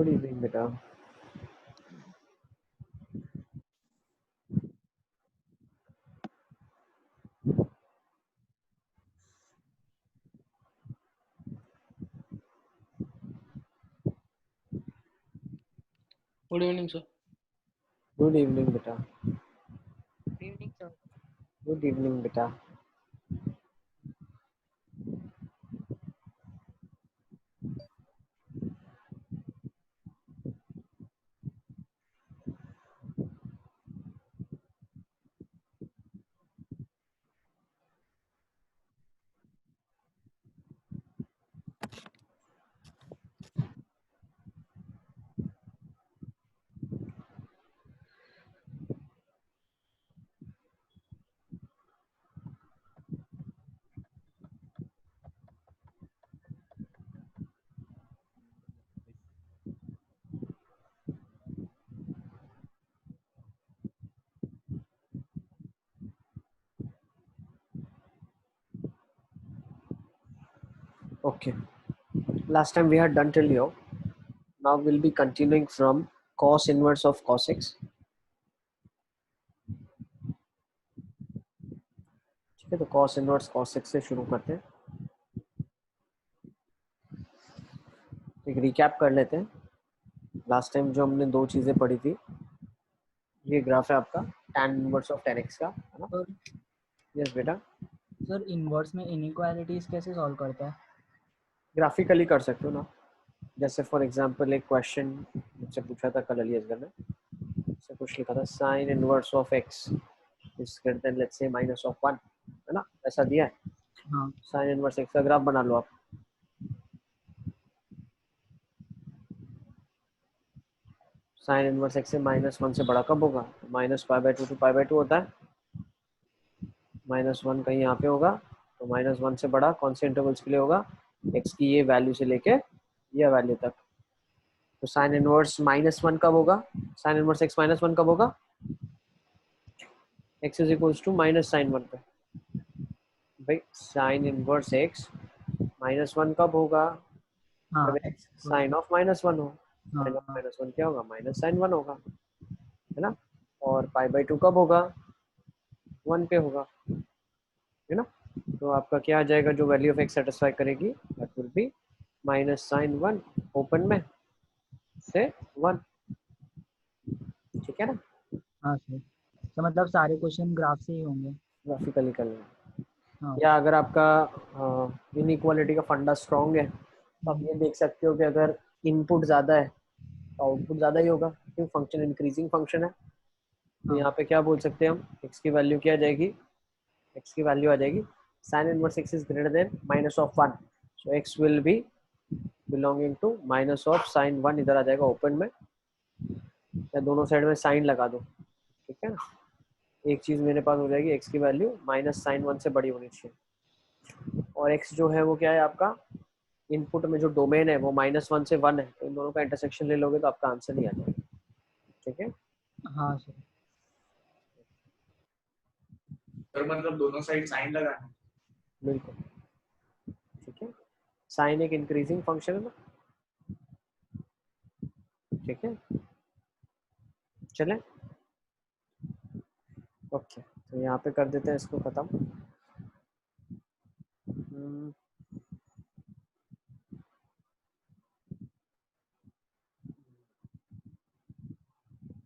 Good evening बेटा। Good evening sir. Good evening बेटा। Good evening sir. Good evening बेटा। Okay. Last time we had done till here. Now we'll be continuing from cos inverse of cos x. ठीक है, तो cos inverse cos x से शुरू करते हैं। एक रिकैप कर लेते हैं। लास्ट टाइम जो हमने दो चीजें पढ़ी थी, ये ग्राफ है आपका tan inverse of tan x का, है ना? यस बेटा। सर इनवर्स में इनइक्वालिटीज कैसे सॉल्व करता है? ग्राफिकली कर सकते हो ना। जैसे फॉर एग्जांपल एक क्वेश्चन मुझसे पूछा था कल अलियासगढ़ ने, से कुछ लिखा था sin inverse of x is greater then let's say minus of 1, है ना? ऐसा दिया है। हाँ। sin इनवर्स x का ग्राफ बना लो आप। sin इनवर्स x से -1 से बड़ा कब होगा? -π/2 to π/2 होता है। -1 कहीं यहाँ पे होगा, तो -1 से बड़ा कौन से इंटरवल्स के लिए होगा? x की ये वैल्यू से लेके ये वैल्यू तक। तो sin इनवर्स -1 कब होगा? sin इनवर्स x -1 कब होगा? x is equals to -sin1 पे। भाई sin इनवर्स x -1 कब होगा? हाँ। जब x sin ऑफ -1 हो। हाँ, sin ऑफ -1 क्या होगा? -sin1 होगा, है ना? और π/2 कब होगा? 1 पे होगा, है ना? तो आपका क्या आ जाएगा जो वैल्यू ऑफ x सेटिस्फाई करेगी? That will be -sin1 open में से 1। ठीक है ना? हाँ सर। तो मतलब सारे क्वेश्चन ग्राफ से ही होंगे। ग्राफिकली कर लेना। हाँ। या अगर आपका इनइक्वालिटी का फंडा स्ट्रॉन्ग है तो आप ये देख सकते हो कि अगर इनपुट ज़्यादा है तो आउटपुट ज़्यादा ही होगा, क्योंकि फंक्शन इंक्रीजिंग फंक्शन है। तो हाँ। यहाँ पे क्या बोल सकते हैं हम? x की वैल्यू क्या आ जाएगी? x की वैल्यू आ जाएगी sin inverse x is greater than -1, so x will be belonging to -sin1। इधर आ जाएगा ओपन में, या दोनों साइड में साइन लगा दो, ठीक है ना? एक चीज मेरे पास हो जाएगी, x की वैल्यू -sin1 से बड़ी होनी चाहिए, और x जो है वो क्या है आपका? इनपुट में जो डोमेन है वो -1 से 1 है, तो इन दोनों का इंटरसेक्शन ले लोगे तो आपका आंसर नहीं आ जाएगा। ठीक है? हाँ सर। सर मतलब दोनों साइड साइन लगाना। बिल्कुल, ठीक है। साइन एक इंक्रीजिंग फंक्शन है ना, ठीक है? चले, ओके। तो यहाँ पे कर देते हैं इसको खत्म।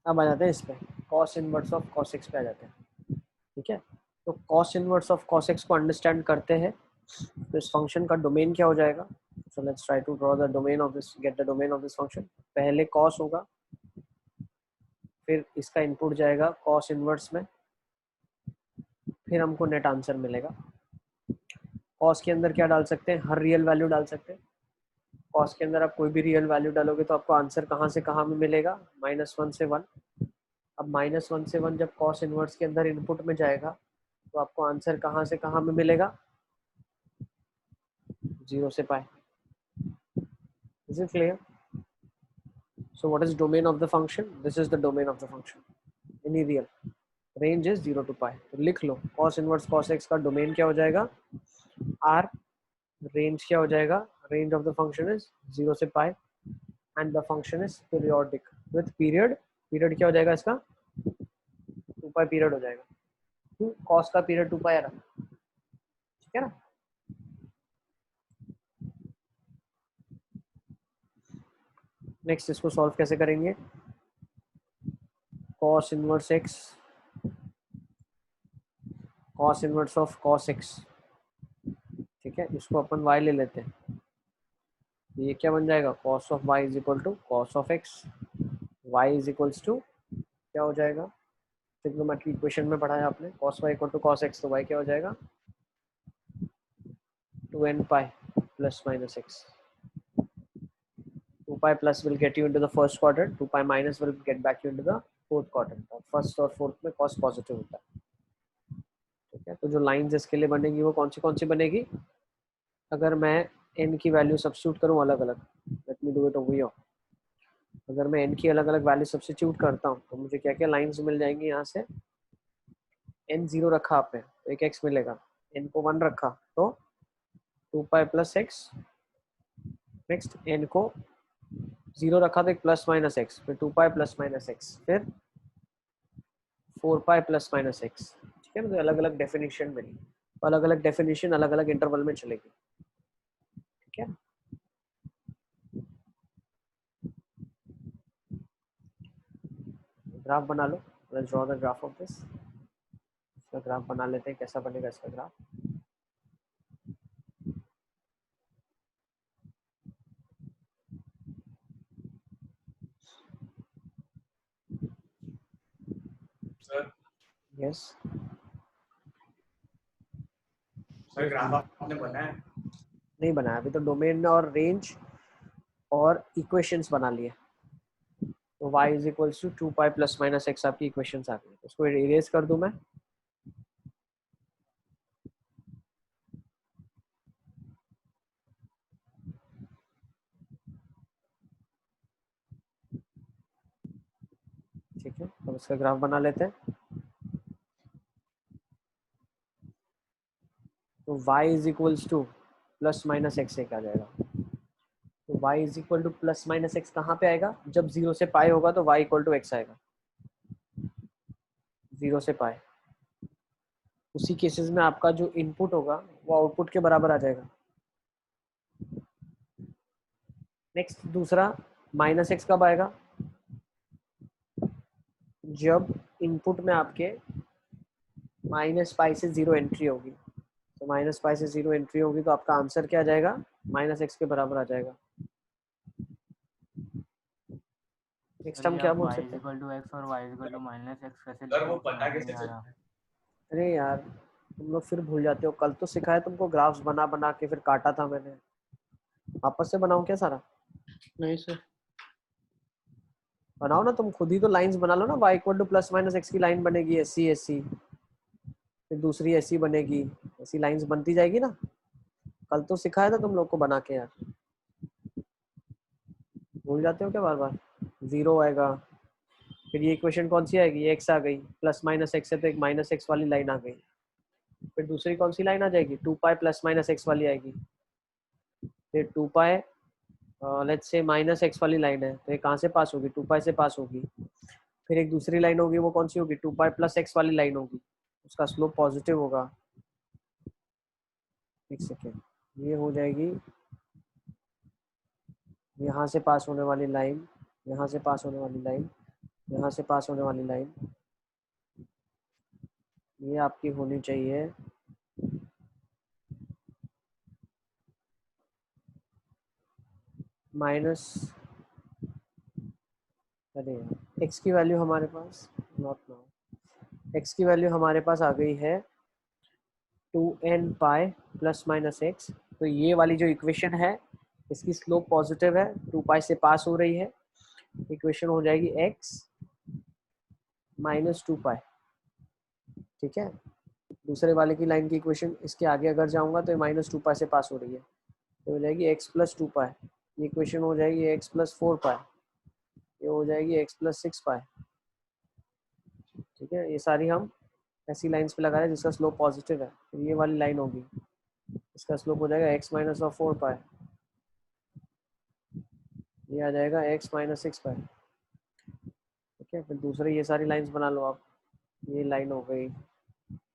अब आ जाते हैं इस पे, cos inverse of cos x पे आ जाते हैं। ठीक है, तो cos inverse of cos x को अंडरस्टैंड करते हैं तो इस फंक्शन का डोमेन क्या हो जाएगा? So let's try to draw the domain of this, get the domain of this function. पहले cos होगा, फिर इसका इनपुट जाएगा cos इनवर्स में, फिर हमको नेट आंसर मिलेगा। cos के अंदर क्या डाल सकते हैं? हर रियल वैल्यू डाल सकते हैं। cos के अंदर आप कोई भी रियल वैल्यू डालोगे तो आपको आंसर कहाँ से कहाँ में मिलेगा? -1 से 1। अब -1 से 1 जब cos इनवर्स के अंदर इनपुट में जाएगा तो आपको आंसर कहाँ से कहाँ में मिलेगा? 0 से π। Is it clear? So what is domain of the function? This is the domain of the function. Any real range is 0 to π। तो लिख लो cos इनवर्स cos x का डोमेन क्या हो जाएगा? R। रेंज क्या हो जाएगा? Range of the function is 0 से π, and the function is periodic with period, period क्या हो जाएगा इसका 2 पाई पीरियड हो जाएगा, क्यों कॉस का पीरियड 2 पाई आ रहा, ठीक है ना। नेक्स्ट इसको सॉल्व कैसे करेंगे, cos inverse x, cos inverse of cos x, ठीक है, इसको अपन y ले लेते हैं, ये क्या बन जाएगा cos of y is equal to cos of x, y is equals to क्या हो जाएगा, ट्रिग्नोमेट्री इक्वेशन में पढ़ा है आपने, cos y equal to cos x, तो y क्या हो जाएगा 2n pi plus minus x, 2 pi plus will get you into the first quadrant, 2 pi minus will get back you into the fourth quadrant, और first और fourth में cos positive होता है, ठीक है। तो जो लाइंस इसके लिए बनेगी वो कौन सी बनेगी, अगर मैं n की वैल्यू सब्स्टिट्यूट करूं अलग अलग, let me do it over here, अगर मैं n की अलग अलग वैल्यू सब्स्टिट्यूट करता हूं तो मुझे क्या क्या लाइंस मिल जाएंगी, यहाँ से n 0 रखा आपने तो एक x मिलेगा, n को 1 रखा तो 2 pi plus x, next n को 0 रखा तो एक प्लस माइनस x, फिर 2 पाई प्लस माइनस x, फिर 4 पाई प्लस माइनस x, ठीक है ना। तो अलग अलग डेफिनेशन मिली, अलग अलग डेफिनेशन अलग अलग इंटरवल में चलेगी, ठीक है। ग्राफ बना लो, let's draw the graph of this, इसका ग्राफ बना लेते हैं, कैसा बनेगा इसका graph, sir yes sir graph आपने बनाया है? नहीं बनाया अभी, तो डोमेन और रेंज और इक्वेशंस बना लिए, तो y is equals to 2 pi plus minus x आपकी इक्वेशंस आ गई, उसको इरेज कर दूं मैं, ठीक है। अब इसका ग्राफ बना लेते हैं, तो y is equals two plus minus x एक आ जाएगा, तो y is equal two plus minus x कहाँ पे आएगा, जब 0 से पाई होगा तो y इक्वल टू एक्स आएगा, 0 से पाई, उसी केसेस में आपका जो इनपुट होगा वो आउटपुट के बराबर आ जाएगा। नेक्स्ट दूसरा माइनस एक्स कब आएगा, जब इनपुट में आपके माइनस पाई से 0 एंट्री होगी, तो माइनस पाई से 0 एंट्री होगी तो आपका आंसर क्या आ जाएगा, माइनस एक्स के बराबर आ जाएगा। नेक्स्ट हम क्या बोल सकते हैं, x और y -x कैसे सर वो लिखें? पता समझ कैसे नहीं आ रहा। चलता है? अरे यार तुम लोग फिर भूल जाते हो, कल तो सिखाया तुमको ग्राफ्स बना बना के फिर काटा था मैंने, वापस से बनाऊं क्या सारा, नहीं सर, बनाओ ना तुम खुद ही, तो लाइंस बना लो ना, y equal two plus minus x की लाइन बनेगी ऐसी ऐसी, फिर दूसरी ऐसी बनेगी, ऐसी लाइंस बनती जाएगी ना, कल तो सिखाया था तुम लोग को बना के यार, भूल जाते हो क्या बार बार, 0 आएगा, फिर ये इक्वेशन कौन सी आएगी, x आ गई, प्लस माइनस एक्स है तो एक माइनस एक्स वाली लाइन आ गई, फिर दूसरी कौन सी लाइन आ जाएगी 2 पाई प्लस माइनस एक्स वाली आएगी, फिर 2 पाई लेट्स से माइनस एक्स वाली लाइन है तो ये कहाँ से पास होगी, 2 पाई से पास होगी, फिर एक दूसरी लाइन होगी वो कौन सी होगी, 2 पाई प्लस एक्स वाली लाइन होगी, उसका स्लोप पॉजिटिव होगा, एक सेकेंड, ये हो जाएगी यहाँ से पास होने वाली लाइन, यहाँ से पास होने वाली लाइन, यहाँ से पास होने वाली लाइन, ये आपकी होनी चाहिए माइनस, अरे यार एक्स की वैल्यू हमारे पास नॉट नाउ, एक्स की वैल्यू हमारे पास आ गई है 2n pi plus minus x, तो ये वाली जो इक्वेशन है इसकी स्लोप पॉजिटिव है, 2 पाई से पास हो रही है, इक्वेशन हो जाएगी x माइनस 2 पाई, ठीक है। दूसरे वाले की लाइन की इक्वेशन इसके आगे अगर जाऊंगा तो ये माइनस 2 पाई से पास हो रही है, तो हो जाएगी x प्लस 2 पाई, ये इक्वेशन हो जाएगी x प्लस 4 पाई, ये हो जाएगी x प्लस 6 पाई, ठीक है। ये सारी हम ऐसी लाइंस पे लगा रहे हैं जिसका स्लोप पॉजिटिव है, फिर ये वाली लाइन होगी, इसका स्लोप हो जाएगा x माइनस ऑफ 4 पाई, ये आ जाएगा x माइनस 6 पाई। ठीक है, फिर दूसरे ये सारी लाइंस बना लो आप। ये लाइन हो गई,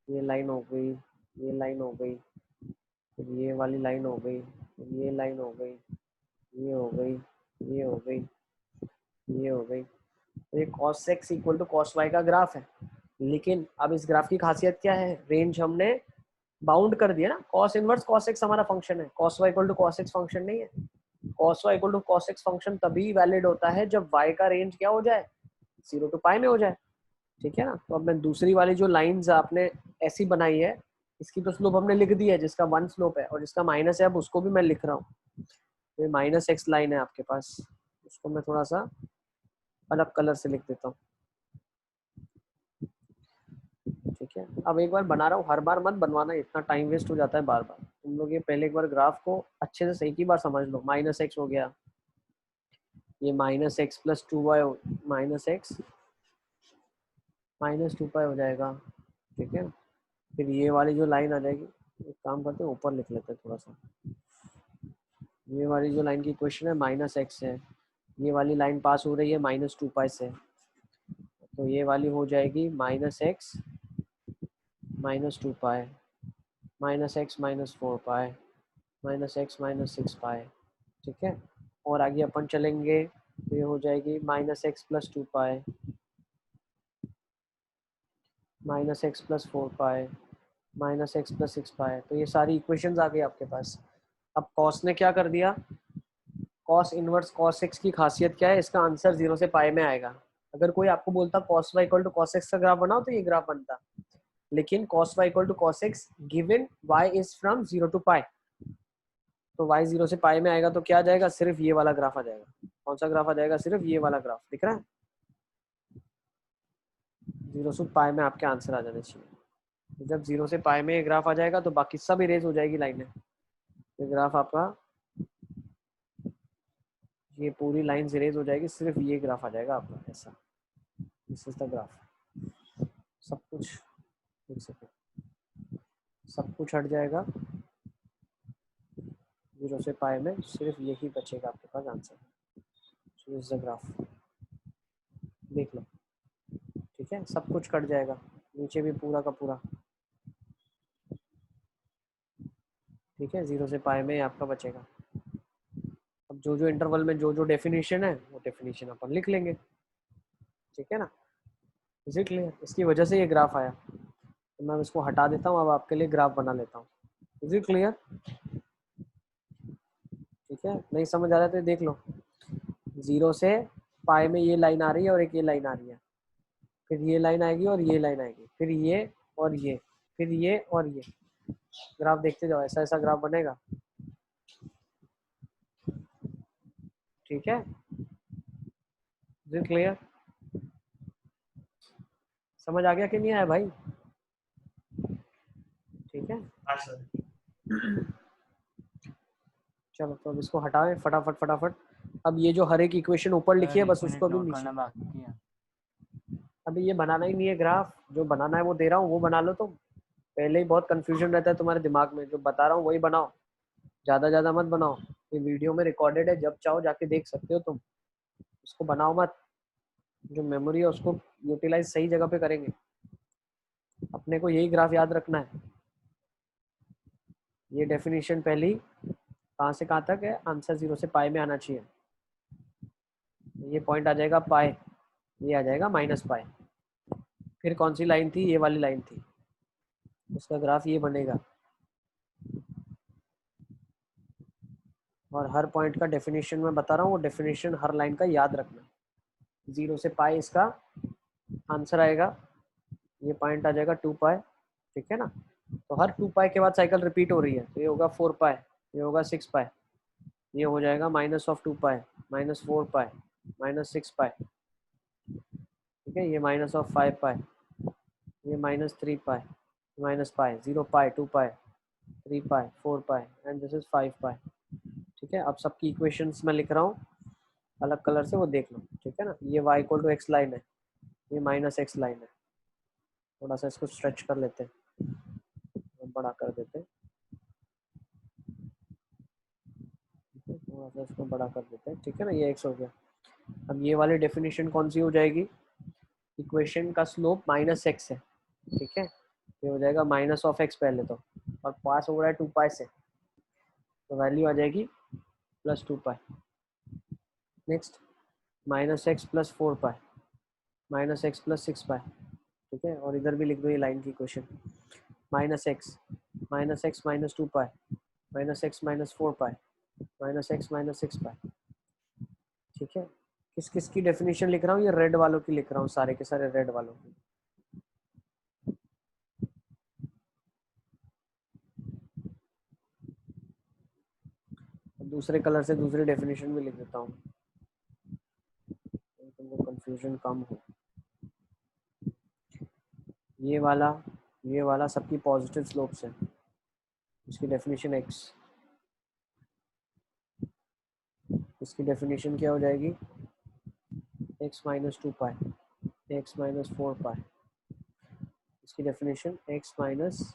ये लाइन हो गई, ये लाइन हो गई, फिर ये वाली लाइन हो गई, फिर ये लाइन हो गई, ये हो गई, ये हो गई, ये हो गई। तो ये cos x equal to cos y का ग्राफ है। लेकिन अब इस ग्राफ की खासियत क्या है, रेंज हमने बाउंड कर दिया ना। cos इनवर्स cos x हमारा फंक्शन है, cos y equal to cos x function नहीं है। cos y equal to cos x function तभी वैलिड होता है जब y का रेंज क्या हो जाए, 0 टू पाई में हो जाए। ठीक है ना। तो अब मैं दूसरी वाली जो लाइंस आपने ऐसी बनाई है, इसकी तो स्लोप हमने लिख दी है, जिसका 1 स्लोप है और जिसका माइनस है, अब उसको भी मैं लिख रहा हूँ। ये माइनस x लाइन है आपके पास, उसको मैं थोड़ा सा अलग कलर से लिख देता हूँ। ठीक है, अब एक बार बना रहा हूँ, हर बार मत बनवाना, इतना टाइम वेस्ट हो जाता है बार बार। तुम लोग ये पहले एक बार ग्राफ को अच्छे से सही की बार समझ लो। माइनस एक्स हो गया, ये minus x plus 2y, minus x minus 2 पाई हो जाएगा। ठीक है, फिर ये वाली जो लाइन आ जाएगी, एक काम करते हैं ऊपर लिख लेते हैं थोड़ा सा। ये वाली जो लाइन की इक्वेशन है माइनस एक्स है, ये वाली लाइन पास हो रही है माइनस 2 पाई से, तो ये वाली हो जाएगी minus x minus 2 pi, minus x minus 4 pi, minus x minus 6 पाई। ठीक है, और आगे अपन चलेंगे तो ये हो जाएगी minus x plus 2 pi, minus x plus 4 pi, minus x plus 6 पाई। तो ये सारी इक्वेशंस आ गई आपके पास। अब कॉस ने क्या कर दिया, कॉस इनवर्स कॉस एक्स की खासियत क्या है, इसका आंसर 0 से पाई में आएगा। अगर कोई आपको बोलता cos y equal to cos x का ग्राफ बनाओ, तो ये ग्राफ बनता। लेकिन cos y equal to cos x given y is from 0 to pi, तो y 0 से पाई में आएगा तो क्या आ जाएगा, सिर्फ ये वाला ग्राफ आ जाएगा। कौन सा ग्राफ आ जाएगा, सिर्फ ये वाला ग्राफ दिख रहा है। 0 से पाई में आपके आंसर आ जाने चाहिए। तो जब 0 से पाई में ये ग्राफ आ जाएगा तो बाकी सब इरेज हो जाएगी लाइनें। ये ग्राफ आपका, ये पूरी लाइन इरेज हो जाएगी, सिर्फ ये ग्राफ आ जाएगा आपका ऐसा। This is the graph. सब कुछ एक सेकंड, सब कुछ हट जाएगा 0 से पाई में, सिर्फ यही बचेगा आपके पास answer. So this is the graph, देख लो। ठीक है, सब कुछ कट जाएगा, नीचे भी पूरा का पूरा। ठीक है, 0 से पाई में आपका बचेगा। अब जो जो इंटरवल में जो जो डेफिनेशन है, वो डेफिनेशन अपन लिख लेंगे। ठीक है ना, इज इट क्लियर। इसकी वजह से ये ग्राफ आया, तो मैं इसको हटा देता हूँ, अब आपके लिए ग्राफ बना लेता हूँ। Is it clear. ठीक है, नहीं समझ आ रहा तो देख लो। 0 से पाई में ये लाइन आ रही है और एक ये लाइन आ रही है, फिर ये लाइन आएगी और ये लाइन आएगी, फिर ये और ये, फिर ये और ये। ग्राफ देखते जाओ, ऐसा ऐसा ग्राफ बनेगा। ठीक है, इज इट क्लियर। समझ आ गया कि नहीं आया भाई। ठीक है, हाँ सर। चलो तो अब इसको हटाएं फटाफट फटाफट। अब ये जो हर एक इक्वेशन ऊपर लिखी है, सर, बस 1 उसको मिनट भी नोट नीचे। करना बाकी है। अभी ये बनाना ही नहीं है ग्राफ, जो बनाना है वो दे रहा हूँ, वो बना लो तुम। पहले ही बहुत कंफ्यूजन रहता है तुम्हारे दिमाग में, जो बता रहा हूँ वही बनाओ, ज़्यादा ज़्यादा मत बनाओ। ये वीडियो में रिकॉर्डेड है, जब चाहो जाके देख सकते हो तुम। उसको बनाओ मत, जो मेमोरी है उसको यूटिलाइज सही जगह पे करेंगे। अपने को यही ग्राफ याद रखना है। ये डेफिनेशन पहली कहाँ से कहाँ तक है, आंसर 0 से पाई में आना चाहिए। ये पॉइंट आ जाएगा पाई, ये आ जाएगा माइनस पाई। फिर कौन सी लाइन थी, ये वाली लाइन थी, उसका ग्राफ ये बनेगा। और हर पॉइंट का डेफिनेशन मैं बता रहा हूँ, वो डेफिनेशन हर लाइन का याद रखना। 0 से पाई इसका आंसर आएगा, ये पॉइंट आ जाएगा 2 पाई। ठीक है ना, तो हर 2 पाई के बाद साइकिल रिपीट हो रही है, तो ये होगा 4 पाई, ये होगा 6 पाई, ये हो जाएगा minus of 2 pi, minus 4 pi, minus 6 पाई। ठीक है, ये माइनस ऑफ 5 पाई, ये minus 3 pi, minus pi, 0 pi, 2 pi, 3 pi, 4 pi, and this is 5 पाई। ठीक है, अब सबकी इक्वेशंस मैं लिख रहा हूँ अलग कलर से, वो देख लो। ठीक है ना, ये y equal to x line है, ये माइनस एक्स लाइन है। थोड़ा सा इसको स्ट्रेच कर लेते हैं, बड़ा कर देते हैं। थोड़ा सा इसको बड़ा कर देते हैं, ठीक है ना, ये x हो गया। अब ये वाली डेफिनेशन कौन सी हो जाएगी, इक्वेशन का स्लोप माइनस एक्स है, ठीक है, ये हो जाएगा माइनस ऑफ एक्स पहले तो, और पास हो रहा है 2 पाई से, तो वैल्यू आ जाएगी plus 2 pi. Next minus x plus 4 pi, minus x plus 6 पाई, ठीक है, और इधर भी लिख दो ये लाइन की equation, minus x minus 2 pi, minus x minus 4 pi, minus x minus 6 पाई, ठीक है। किस किस की डेफिनेशन लिख रहा हूँ, ये रेड वालों की लिख रहा हूँ, सारे के सारे रेड वालों की। दूसरे कलर से दूसरी डेफिनेशन भी लिख देता हूँ, तुमको कंफ्यूजन कम हो। ये वाला सबकी पॉजिटिव स्लोप्स है, इसकी डेफिनेशन x, इसकी डेफिनेशन क्या हो जाएगी, x माइनस 2 पाई, x माइनस 4 पाई, इसकी डेफिनेशन x माइनस,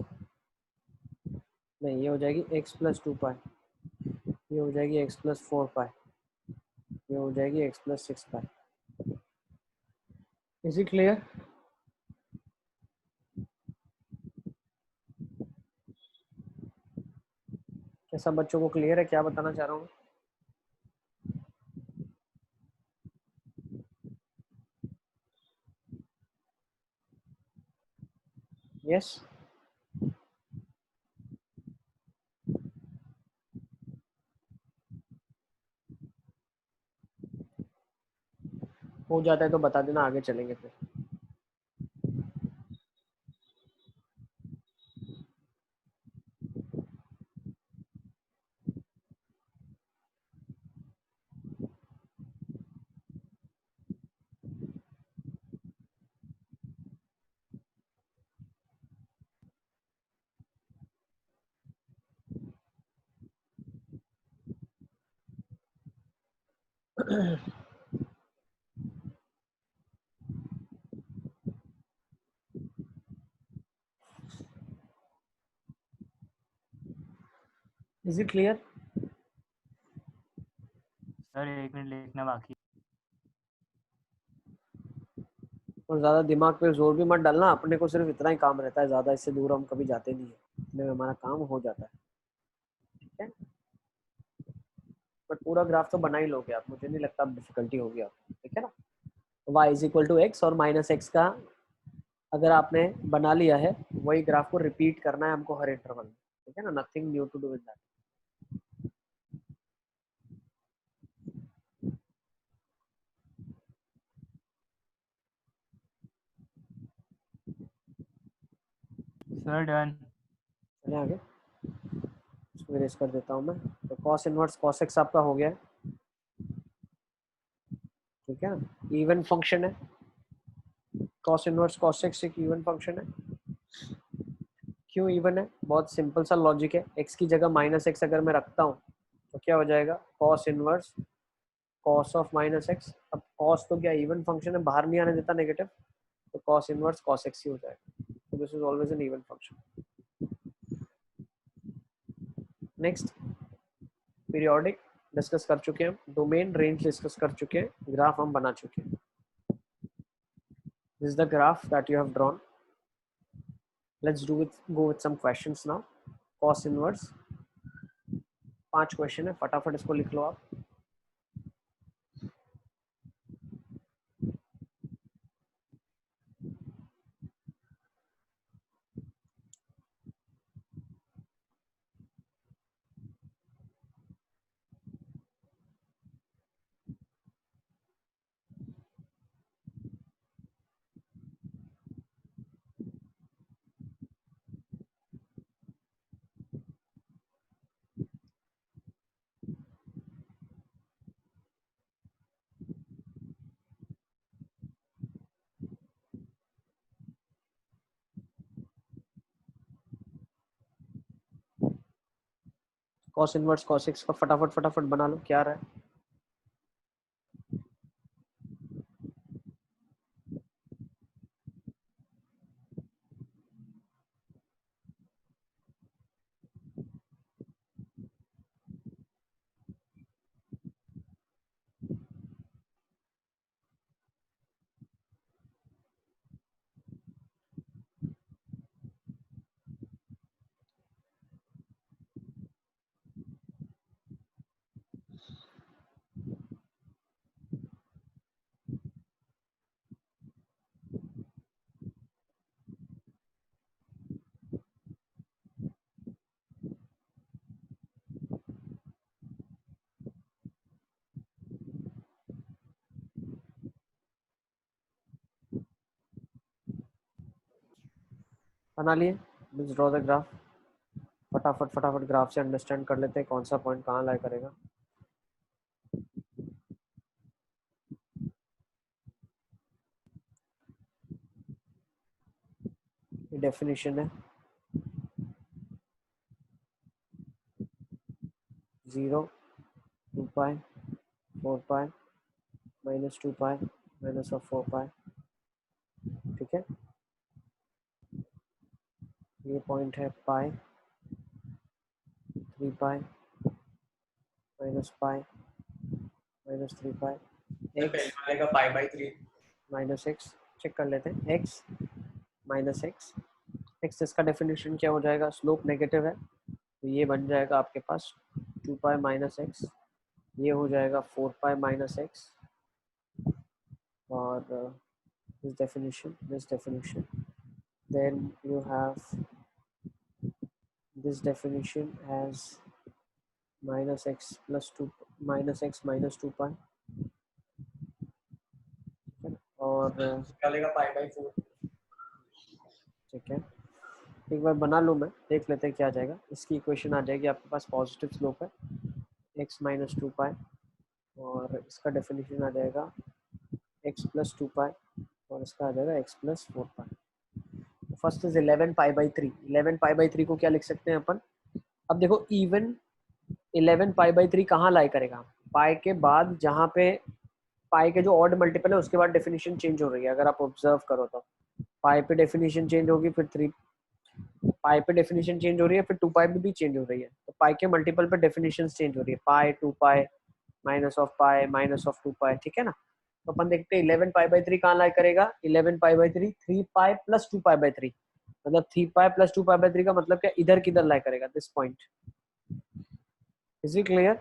नहीं ये हो जाएगी x प्लस 2 पाई, ये हो जाएगी x प्लस 4 पाई, ये हो जाएगी x plus 6 pi. Is it clear? क्या सब बच्चों को क्लियर है क्या बताना चाह रहा हूँ? यस, हो जाता है तो बता देना, आगे चलेंगे फिर। Is it clear? Sir 1 minute लिखना बाकी। और ज़्यादा दिमाग पे जोर भी मत डालना, अपने को सिर्फ इतना ही काम रहता है, ज़्यादा इससे दूर हम कभी जाते नहीं है, इसमें हमारा काम हो जाता है, ठीक है। बट पूरा ग्राफ तो बना ही लोगे आप, मुझे नहीं लगता अब डिफिकल्टी होगी आपको, ठीक है ना। y is equal to x और माइनस एक्स का अगर आपने बना लिया है, वही ग्राफ को रिपीट करना है हमको हर इंटरवल में, ठीक है ना, nothing new to do with that. Sir done. चलिए आगे, इसको इरेज कर देता हूँ मैं। तो कॉस इनवर्स कॉस एक्स आपका हो गया है, ठीक है ना, इवन फंक्शन है, कॉस इनवर्स कॉस एक्स एक इवन फंक्शन है। क्यों इवन है, बहुत सिंपल सा लॉजिक है, एक्स की जगह माइनस एक्स अगर मैं रखता हूँ तो क्या हो जाएगा, cos inverse cos of minus x. अब कॉस तो क्या इवन फंक्शन है, बाहर नहीं आने देता नेगेटिव, तो कॉस इनवर्स कॉस एक्स ही हो जाएगा, तो this is always an even function. Next periodic discuss कर चुके हैं, डोमेन रेंज डिस्कस कर चुके हैं, ग्राफ हम बना चुके हैं। This is the graph that you have drawn. Let's go with some questions now. Cos inverse 5 question है, फटाफट इसको लिख लो आप। कॉस इनवर्स कॉस एक्स का फटाफट फटाफट बना लो, क्या रहा है। बना लिए, लेट्स ड्रॉ द ग्राफ। फटाफट ग्राफ से अंडरस्टैंड कर लेते हैं कौन सा पॉइंट कहाँ लाई करेगा। ये डेफिनेशन है 0 2 pi 4 pi minus 2 pi minus of 4 pi. ठीक है, ये पॉइंट है pi 3 pi minus pi minus 3 pi sir पहले वाले का pi by 3 minus x. Check कर लेते हैं, एक्स माइनस एक्स। एक्स इसका डेफिनेशन क्या हो जाएगा, स्लोप नेगेटिव है तो ये बन जाएगा आपके पास 2 पाई माइनस एक्स, ये हो जाएगा 4 पाई माइनस एक्स। और this definition, then you have this definition as minus x plus 2 minus x minus 2 pi। और वाले का पाई बाई 4। ठीक है, एक बार बना लूँ मैं, देख लेते हैं क्या आ जाएगा। इसकी इक्वेशन आ जाएगी आपके पास, पॉजिटिव स्लोप है x माइनस 2 पाई और इसका डेफिनेशन आ जाएगा x प्लस 2 पाई और इसका आ जाएगा x plus 4 pi. First is 11 pi by 3। 11 pi by 3 को क्या लिख सकते हैं अपन, अब देखो इवन 11 पाई बाई 3 कहाँ लाई करेगा, पाई के बाद, जहाँ पे पाई के जो ऑड मल्टीपल है उसके बाद डेफिनेशन चेंज हो रही है। अगर आप ऑब्जर्व करो तो पाई पे डेफिनेशन चेंज होगी, फिर 3 पाई पे डेफिनेशन चेंज हो रही है, फिर 2 पाई पे भी चेंज हो रही है। तो पाई के मल्टीपल पे डेफिनेशन चेंज हो रही है, पाई 2 पाई माइनस ऑफ 2 पाई। ठीक है ना, तो अपन देखते हैं 11 पाई बाई 3 कहाँ लाई करेगा। 11 पाई by 3 3 pi plus 2 pi by 3, मतलब 3 पाई प्लस 2 पाई बाई 3 का मतलब क्या, इधर किधर लाई करेगा, this point. Is it clear?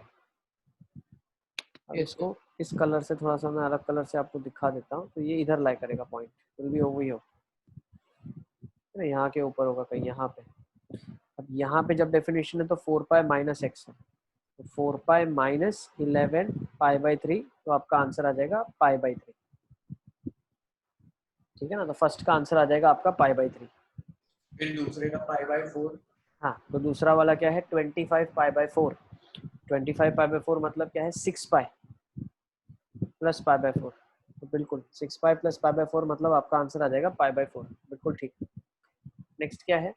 अब Yes, इसको इस कलर से थोड़ा सा मैं अलग कलर से आपको दिखा देता हूँ। तो ये इधर लाई करेगा point, will be over here, यहाँ के ऊपर होगा कहीं यहाँ पे। अब यहाँ पे जब डेफिनेशन है तो 4 पाई माइनस एक्स है, तो 4 पाई माइनस 11 पाई बाई 3, तो आपका आंसर आ जाएगा पाई बाई 3। ठीक है ना, तो फर्स्ट का आंसर आ जाएगा आपका पाई बाई 3। फिर दूसरे का पाई बाई 4। हाँ, तो दूसरा वाला क्या है 25 पाई बाई 4। 25 पाई बाई 4 मतलब क्या है 6 पाई प्लस पाई बाई 4। तो बिल्कुल 6 पाई प्लस पाई बाई 4 मतलब आपका आंसर आ जाएगा पाई बाई 4। बिल्कुल ठीक। नेक्स्ट क्या है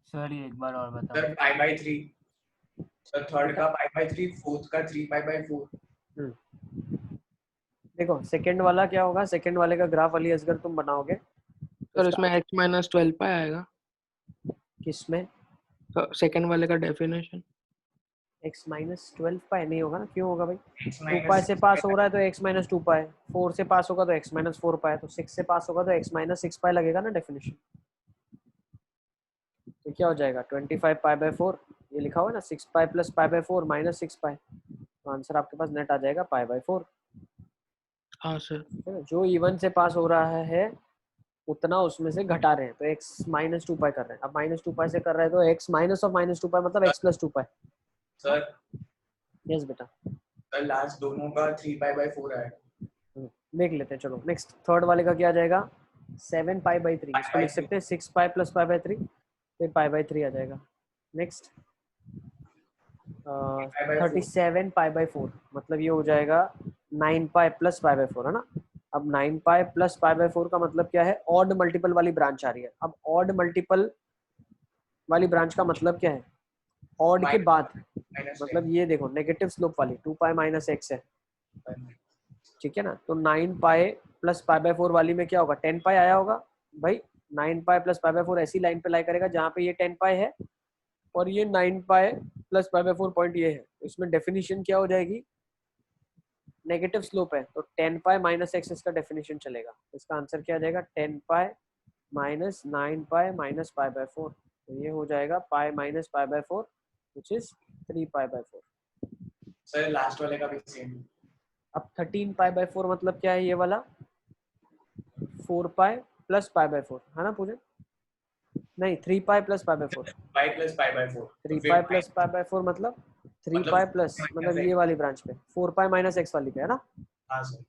सर ये एक बार और बताओ। Sir pi by 3। Sir third का पाई बाई 3, फोर्थ का 3 पाई बाई 4। देखो सेकंड वाला क्या होगा, सेकंड वाले का ग्राफ अली असगर तुम बनाओगे सर इसमें x माइनस 12 पाई आएगा, किसमें, सेकंड वाले का डेफिनेशन। x माइनस 12 पाई नहीं होगा ना, क्यों होगा भाई, एक्स 2 माइनस पाई से पास हो रहा है तो x माइनस 2 पाई, 4 से पास होगा तो x माइनस 4 पाई, तो 6 से पास होगा तो x माइनस 6 पाई लगेगा ना डेफिनेशन। तो क्या हो जाएगा 25 पाई बाई 4, ये लिखा हुआ है ना 6 pi plus pi by 4 minus 6 पाई, तो आंसर आपके पास नेट आ जाएगा पाई बाई 4। हाँ सर। जो इवन से पास हो रहा है उतना उसमें से घटा रहे हैं, तो x माइनस 2 पाई कर रहे हैं। अब माइनस 2 पाई से कर रहे हैं तो x माइनस ऑफ माइनस 2 पाई मतलब x प्लस 2 पाई। सर यस बेटा, सर लास्ट दोनों का 3 पाई बाई 4 आएगा। देख लेते हैं। चलो नेक्स्ट थर्ड वाले का क्या आ जाएगा 7 पाई बाई 3, इसको लिख सकते हैं 6 पाई प्लस पाई बाई 3, फिर पाई बाई 3 आ जाएगा। नेक्स्ट 37 पाई बाई 4 मतलब ये हो जाएगा 9 पाई प्लस पाई बाई 4, है ना। अब 9 पाई प्लस पाई बाई 4 का मतलब क्या है, ऑड मल्टीपल वाली ब्रांच आ रही है। अब ऑड मल्टीपल वाली ब्रांच का मतलब क्या है, ऑड के बाद, मतलब ये देखो नेगेटिव स्लोप वाली 2 पाई माइनस एक्स है, ठीक है ना। तो 9 पाई प्लस पाई बाई 4 वाली में क्या होगा 10 पाई आया होगा भाई। 9 पाई प्लस पाई बाई 4 ऐसी लाइन पे लाई करेगा जहाँ पे ये 10 पाई है और ये 9 pi plus pi by 4 point ये है, तो इसमें डेफिनेशन क्या हो जाएगी, नेगेटिव स्लोप है तो 10 पाई माइनस एक्स इसका डेफिनेशन चलेगा। इसका आंसर क्या आ जाएगा 10 pi minus 9 pi minus pi by 4, तो ये हो जाएगा पाई minus pi by 4 which is 3 pi by 4। Sir last वाले का भी सेम। अब 13 पाई बाई 4 मतलब क्या है, ये वाला 4 पाई प्लस पाई बाई 4 है ना पूरे, नहीं 3 pi plus pi by 4, pi plus pi by 4। 3 pi plus pi by 4 मतलब 3 पाई प्लस मतलब ये वाली ब्रांच पे 4 पाई माइनस एक्स वाली पे, है ना। हाँ सर।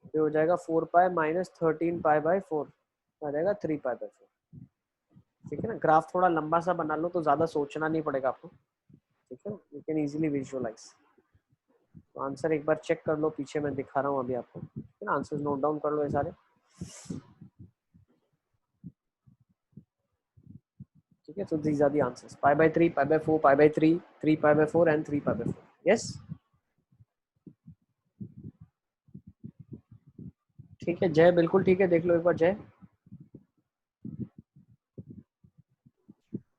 तो हो जाएगा 4 पाई माइनस 13 पाई बाई 4 आ जाएगा 3 पाई बाई 4। ठीक है ना, ग्राफ थोड़ा लंबा सा बना लो तो ज्यादा सोचना नहीं पड़ेगा आपको, ठीक है, यू कैन इजीली विजुअलाइज। तो आंसर एक बार चेक कर लो, पीछे मैं दिखा रहा हूँ अभी आपको, ठीक है ना, आंसर नोट डाउन कर लो ये सारे, ठीक है। So these are the answers, pi by 3, pi by 4, pi by 3, 3 pi by 4 and 3 pi by 4. Yes, ठीक है जय, बिल्कुल ठीक है, देख लो एक बार जय।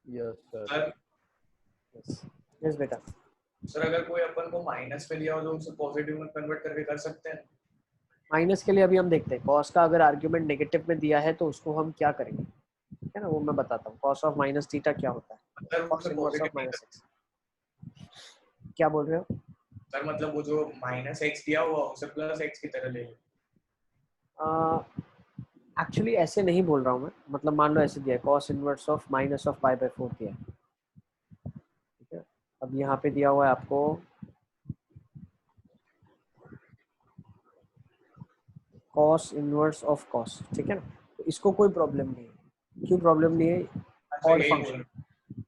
Yes sir. सर यस बेटा। सर अगर कोई अपन को माइनस पे लिया हो तो उसे पॉजिटिव में कन्वर्ट करके कर सकते हैं? माइनस के लिए अभी हम देखते हैं, कॉस का अगर आर्ग्यूमेंट नेगेटिव में दिया है तो उसको हम क्या करेंगे, ठीक है ना, वो मैं बताता हूँ। कॉस ऑफ माइनस थीटा क्या होता है, सर कॉस उसे inverse of positive minus x. क्या बोल रहे हो? सर मतलब वो जो माइनस एक्स दिया हुआ उसे प्लस एक्स की तरह ले लो। एक्चुअली ऐसे नहीं बोल रहा हूँ मैं, मतलब मान लो ऐसे दिया है, cos inverse of minus of pi by 4 दिया है, ठीक है। अब यहाँ पे दिया हुआ है आपको कॉस इनवर्स ऑफ कॉस, ठीक है ना, तो इसको कोई प्रॉब्लम नहीं है। क्यों प्रॉब्लम नहीं है? अच्छा ऑड यही बोल फंक्शन,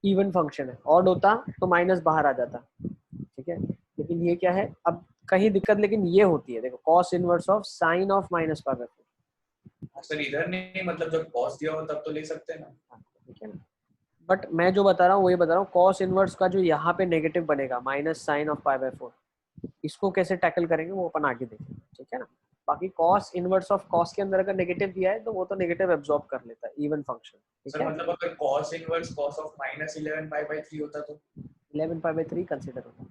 इवन फंक्शन है, ऑड होता तो माइनस बाहर आ जाता, ठीक है, लेकिन ये क्या है, अब कहीं दिक्कत लेकिन ये होती है, देखो cos inverse of sign of minus pi by 4, sir इधर नहीं, मतलब जब कॉस दिया हो तब तो ले सकते हैं ना। ठीक है ना। बट मैं जो बता रहा हूँ वो ये बता रहा हूँ, कॉस इनवर्स का जो यहाँ पे नेगेटिव बनेगा minus sine of pi by 4, इसको कैसे टैकल करेंगे वो अपन आगे देखेंगे, ठीक है ना। बाकी कॉस इनवर्स ऑफ कॉस के अंदर अगर नेगेटिव दिया है तो वो तो नेगेटिव एब्जॉर्ब कर लेता है, इवन फंक्शन, ठीक सर है। मतलब अगर cos inverse cos of minus 11 pi by 3 होता तो 11 पाई बाय 3 कंसीडर होता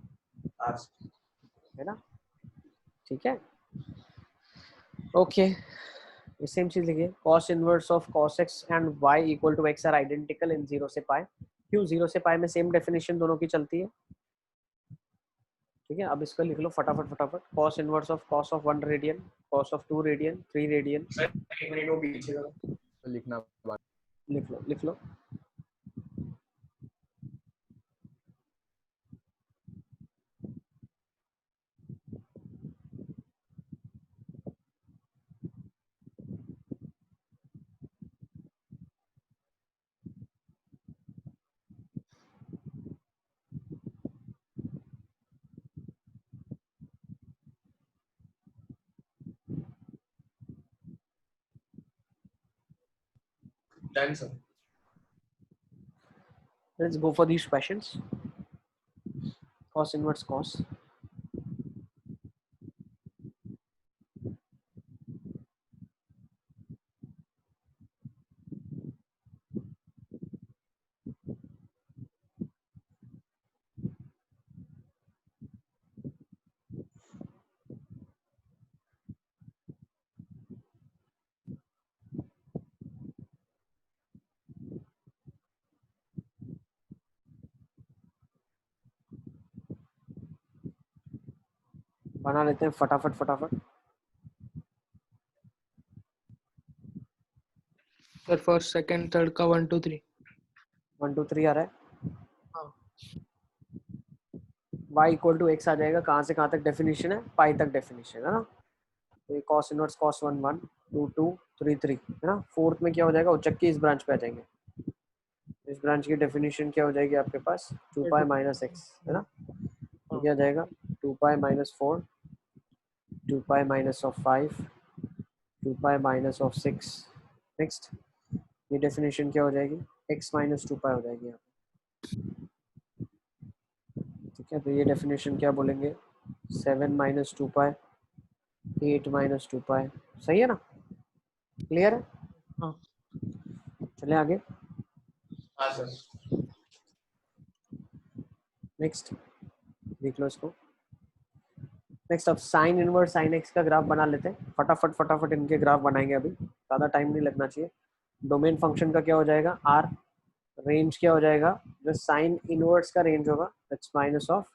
है ना, ठीक है। ओके, सेम चीज लिखिए, cos inverse of cos x and y equal to x are identical in 0 से पाई। क्यों 0 से पाई में सेम डेफिनेशन दोनों की चलती है, ठीक है। अब इसको लिख लो फटाफट फटाफट, cos inverse of cos of 1 radian, cos of 2 radian, 3 radian. Sir एक मिनट वो पीछे करो। तो लिखना बाकी। लिख लो लिख लो। Done sir. Let's go for these questions. Cos inverse cos, बना लेते हैं फटाफट फटाफट। सर फर्स्ट सेकंड थर्ड का 1 2 3। 1 2 3 आ रहा है, हाँ y इक्वल टू एक्स आ जाएगा, कहाँ से कहाँ तक डेफिनेशन है, पाई तक डेफिनेशन है ना। तो ये cos इनवर्स cos 1 1 2 2 3 3 है ना। फोर्थ में क्या हो जाएगा, उचक के इस ब्रांच पे आ जाएंगे, इस ब्रांच की डेफिनेशन क्या हो जाएगी आपके पास, 2 पाई माइनस एक्स है ना। ये क्या आ जाएगा, 2 pi minus 4, 2 pi minus of 5, 2 pi minus of 6। Next ये डेफिनेशन क्या हो जाएगी, x माइनस 2 पाई हो जाएगी यहाँ पे, ठीक है। तो ये डेफिनेशन क्या बोलेंगे, 7 माइनस 2 पाई, 8 माइनस 2 पाई, सही है ना, क्लियर है। हाँ चले आगे। हाँ सर। नेक्स्ट देख लो इसको। नेक्स्ट अब साइन इनवर्स साइन एक्स का ग्राफ बना लेते हैं, फटाफट फटाफट इनके ग्राफ बनाएंगे, अभी ज़्यादा टाइम नहीं लगना चाहिए। डोमेन फंक्शन का क्या हो जाएगा, आर, रेंज क्या हो जाएगा, जो साइन इनवर्स का रेंज होगा दैट्स माइनस ऑफ,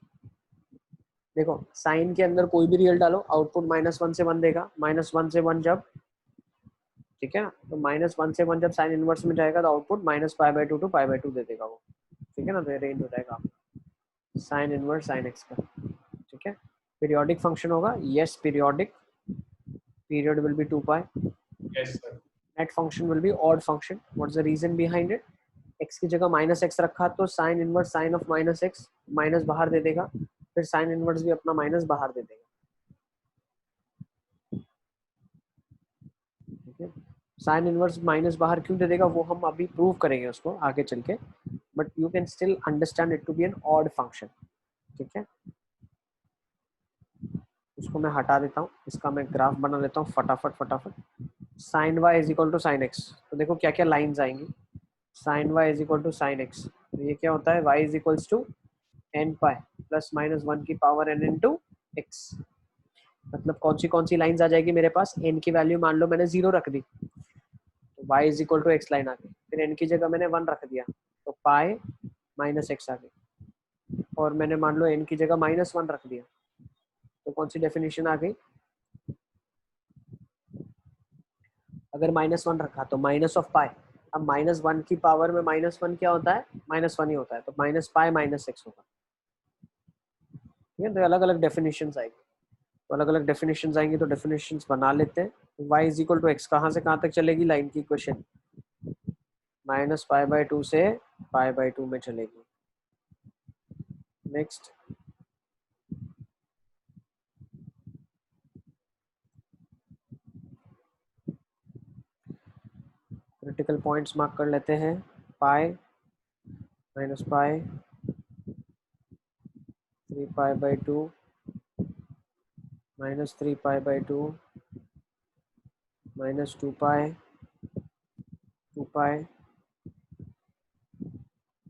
देखो साइन के अंदर कोई भी रियल डालो आउटपुट -1 से 1 देगा, -1 से 1 जब, ठीक है ना, तो -1 से 1 जब साइन इनवर्स में जाएगा तो आउटपुट -π/2 टू π/2 दे देगा वो, ठीक है ना। तो ये रेंज हो जाएगा साइन इनवर्स साइन एक्स का, ठीक है। पीरियोडिक फंक्शन होगा, yes periodic, period will be 2 pi, yes sir. Net function will be odd function, what is the reason behind it, x की जगह माइनस एक्स रखा तो sine inverse sine of minus x minus बाहर दे देगा, फिर sine inverse भी अपना माइनस बाहर दे देगा। ठीक है, साइन इनवर्स माइनस बाहर क्यों दे देगा वो हम अभी प्रूव करेंगे उसको आगे चल के, but you can still understand it to be an odd function. ठीक है, इसको मैं हटा देता हूँ, इसका मैं ग्राफ बना लेता हूँ फटाफट। Sine y is equal to sine x, तो देखो क्या क्या लाइंस आएंगी। Sine y is equal to sine x, तो ये क्या होता है, y is equals to n pi plus minus 1 की पावर एन इंटू एक्स। मतलब कौन सी लाइंस आ जाएगी मेरे पास, एन की वैल्यू मान लो मैंने 0 रख दी तो y is equal to x line आ गई, फिर n की जगह मैंने 1 रख दिया तो पाई माइनस एक्स आ गई, और मैंने मान लो n की जगह -1 रख दिया तो कौन सी डेफिनेशन आ गई, अगर -1 रखा तो माइनस ऑफ पाई। अब -1 की पावर में -1 क्या होता है, -1 ही होता है, तो माइनस पाई माइनस एक्स होगा। ठीक है, तो अलग अलग डेफिनेशन आएगी, तो अलग अलग डेफिनेशन आएंगी तो डेफिनेशन बना लेते हैं। y is equal to x कहाँ से कहाँ तक चलेगी लाइन की इक्वेशन, -π/2 से π/2 में चलेगी। नेक्स्ट क्रिटिकल पॉइंट्स मार्क कर लेते हैं, pi minus pi 3π/2 minus 3π/2 minus 2π 2π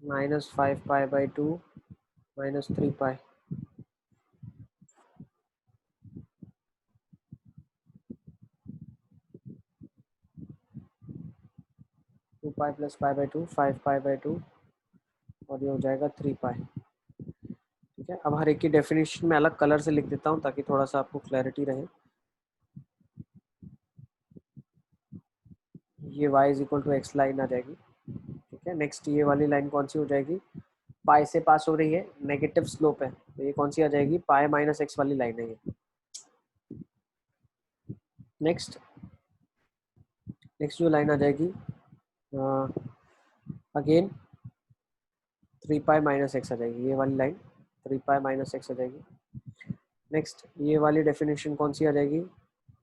minus 5π/2 minus 3π। Two pi plus π/2 5π/2 और ये हो जाएगा 3π। ठीक है, अब हर एक की डेफिनेशन में अलग कलर से लिख देता हूँ ताकि थोड़ा सा आपको क्लैरिटी रहे। ये y is equal to x line आ जाएगी। ठीक है, नेक्स्ट ये वाली लाइन कौन सी हो जाएगी, पाई से पास हो रही है, नेगेटिव स्लोप है, तो ये कौन सी आ जाएगी, पाई माइनस एक्स वाली लाइन है ये। नेक्स्ट जो लाइन आ जाएगी अगेन 3π माइनस एक्स आ जाएगी, ये वाली लाइन 3π माइनस एक्स आ जाएगी। नेक्स्ट ये वाली डेफिनेशन कौन सी आ जाएगी,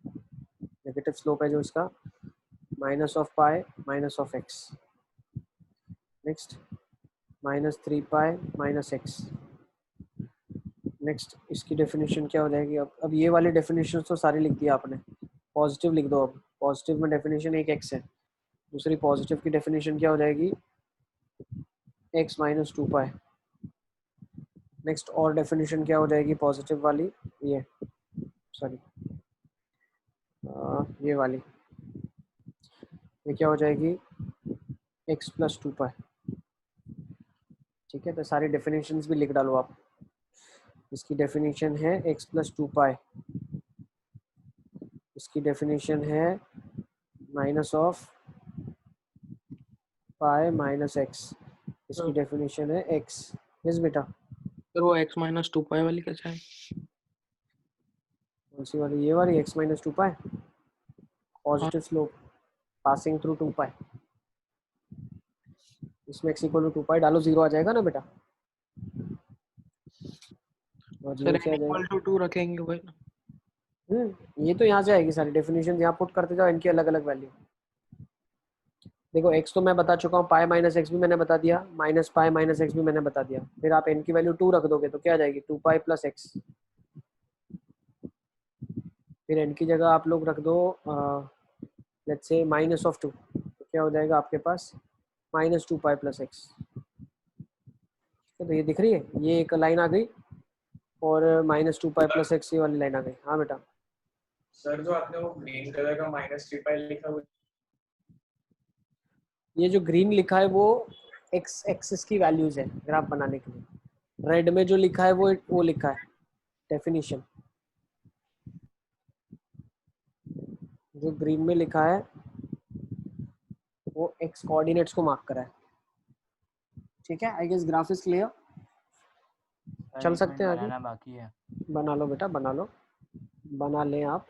नेगेटिव स्लोप है जो इसका, minus of pi minus of x. Next -3π minus x. Next इसकी डेफिनेशन क्या हो जाएगी, अब ये वाली डेफिनेशन तो सारी लिख दिया आपने, पॉजिटिव लिख दो। अब पॉजिटिव में डेफिनेशन एक एक्स है, दूसरी पॉजिटिव की डेफिनेशन क्या हो जाएगी, x माइनस 2π। नेक्स्ट और डेफिनेशन क्या हो जाएगी पॉजिटिव वाली, ये सॉरी ये वाली, ये क्या हो जाएगी x प्लस 2π। ठीक है, तो सारी डेफिनेशंस भी लिख डालो आप। इसकी डेफिनेशन है x प्लस 2π, इसकी डेफिनेशन है minus of pi minus x, इसकी डेफिनेशन है x। यस बेटा, सर वो x माइनस 2π वाली कैसे है? कौन सी वाली, ये वाली x minus 2π, positive slope passing through 2π, इसमें x इक्वल टू 2π डालो, 0 आ जाएगा ना बेटा, और सर ये n क्या आ इक्वल जाएगा, टू 2 रखेंगे भाई। ये तो यहाँ से आएगी सारी डेफिनेशन, यहाँ पुट करते जाओ इनकी अलग अलग वैल्यू। देखो x तो मैं बता चुका हूँ, पाई माइनस एक्स भी मैंने बता दिया, माइनस पाई माइनस एक्स भी मैंने बता दिया, फिर आप n की वैल्यू 2 रख दोगे तो क्या आ जाएगी 2π प्लस एक्स। फिर n की जगह आप लोग रख दो लेट्स से माइनस ऑफ 2, तो क्या हो जाएगा आपके पास -2π प्लस एक्स। तो ये दिख रही है, ये एक लाइन आ गई, और -2π प्लस एक्स ये वाली लाइन आ गई। हाँ बेटा, सर जो आपने वो ग्रीन कलर का -3π लिखा वो, ये जो ग्रीन लिखा है वो एक्स एक्सिस की वैल्यूज है ग्राफ बनाने के लिए, रेड में जो लिखा है वो लिखा है डेफिनेशन, जो ग्रीन में लिखा है वो एक्स कोऑर्डिनेट्स को मार्क करा है। ठीक है, I guess graph is clear, चल सकते हैं आगे। बनाना बाकी है। बना लो बेटा, बना लो, बना लें आप।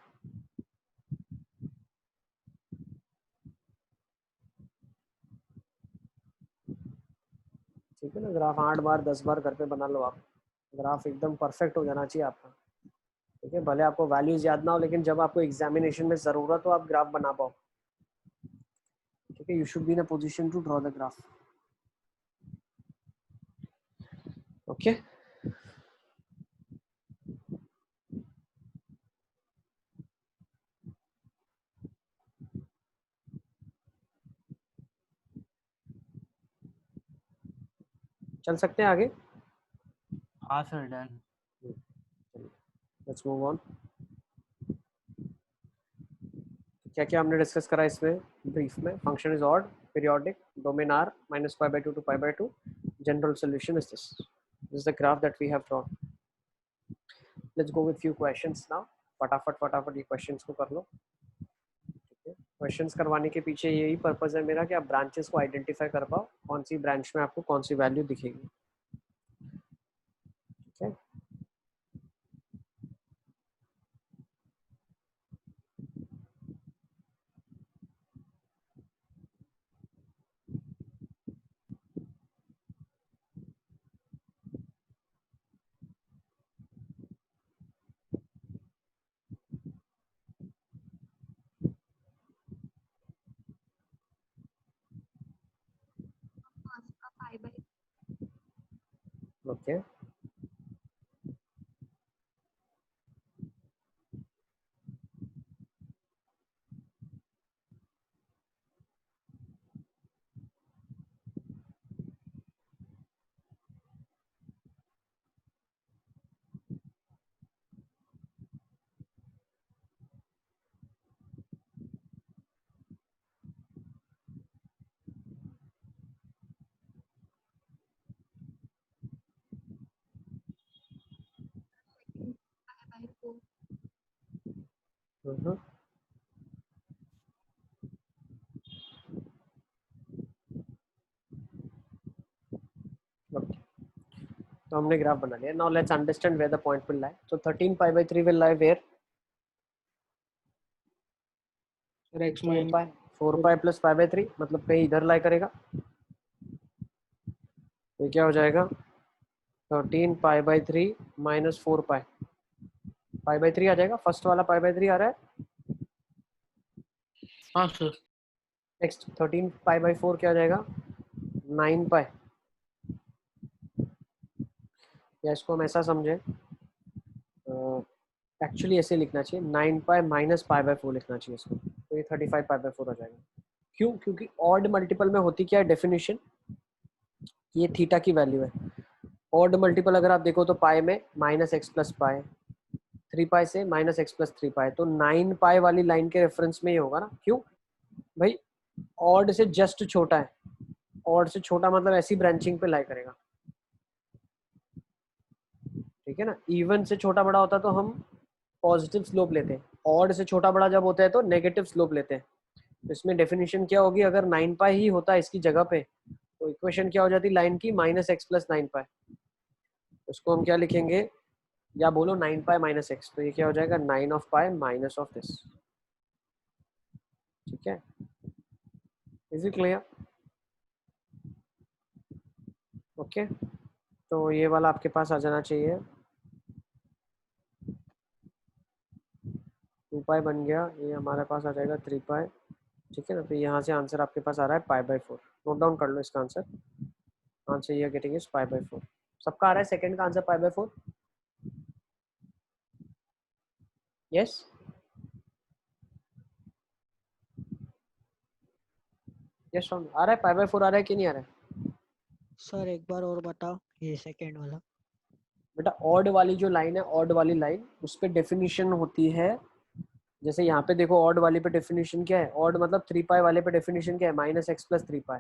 ठीक है ना, ग्राफ 8 बार 10 बार घर पे बना लो आप, ग्राफ एकदम परफेक्ट हो जाना चाहिए आपका। ठीक है, भले आपको वैल्यूज याद ना हो, लेकिन जब आपको एग्जामिनेशन में ज़रूरत हो आप ग्राफ बना पाओ। ठीक है, you should be in a position to draw the graph. Okay, चल सकते हैं आगे। हाँ sir done. Let's move on. क्या क्या हमने डिस्कस करा इसमें ब्रीफ में? Function is odd, periodic, domain are -π/2 to π/2, general solution is this the graph that we have drawn. Let's go with few questions now. फटाफट फटाफट ये क्वेश्चंस को कर लो। क्वेश्चंस करवाने के पीछे यही पर्पस है मेरा कि आप ब्रांचेस को आइडेंटिफाई कर पाओ, कौन सी ब्रांच में आपको कौन सी वैल्यू दिखेगी। ठीक है, ओके ओके, तो हमने ग्राफ बना लिया। Now let's understand where the point will lie. तो 13π/3 will lie where? Sir x 4 minus pi, 4π + π/3 मतलब कहीं इधर लाई करेगा। तो क्या हो जाएगा? 13π/3 - 4π, π/3 आ जाएगा। फर्स्ट वाला π/3 आ रहा है। हाँ सर। नेक्स्ट 13π/4 क्या आ जाएगा? 9π। या इसको हम ऐसा समझे, एक्चुअली ऐसे लिखना चाहिए, 9π - π/4 लिखना चाहिए इसको। तो ये 35π/4 आ जाएगा। क्यों? क्योंकि ऑड मल्टीपल में होती क्या है डेफिनेशन? ये थीटा की वैल्यू है। ऑड मल्टीपल अगर आप देखो तो पाई में -x + π, 3π से -x + 3π, तो 9π वाली लाइन के रेफरेंस में ये होगा ना। क्यों भाई? ऑड से जस्ट छोटा है। ऑड से छोटा मतलब ऐसी ब्रांचिंग पे लाई करेगा। ठीक है ना, इवन से छोटा बड़ा होता तो हम पॉजिटिव स्लोप लेते हैं, ऑड से छोटा बड़ा जब होता है तो नेगेटिव स्लोप लेते हैं। तो इसमें डेफिनेशन क्या होगी? अगर 9π ही होता है इसकी जगह पे, तो इक्वेशन क्या हो जाती लाइन की? -x + 9π। उसको हम क्या लिखेंगे? या बोलो 9π - x, तो ये क्या हो जाएगा? 9 - दिस। ठीक है, इज इट क्लियर? ओके, तो ये वाला आपके पास आ जाना चाहिए। 2π बन गया, ये हमारे पास आ जाएगा 3π। ठीक है ना, तो यहाँ से आंसर आपके पास आ रहा है π/4। नोट डाउन कर लो इसका आंसर। आंसर ये गेटिंग इज π/4। सबका आ रहा है सेकंड का आंसर π/4? यस, यस आ रहा है? π/4 आ रहा है कि नहीं आ रहा है? सर एक बार और बताओ ये सेकंड वाला। बेटा ऑड वाली जो लाइन है, ऑड वाली लाइन, उस पर डेफिनेशन होती है। जैसे यहाँ पे देखो, ऑड वाली पे डेफिनेशन क्या है? ऑड मतलब 3π वाले पे डेफिनेशन क्या है? -x + 3π।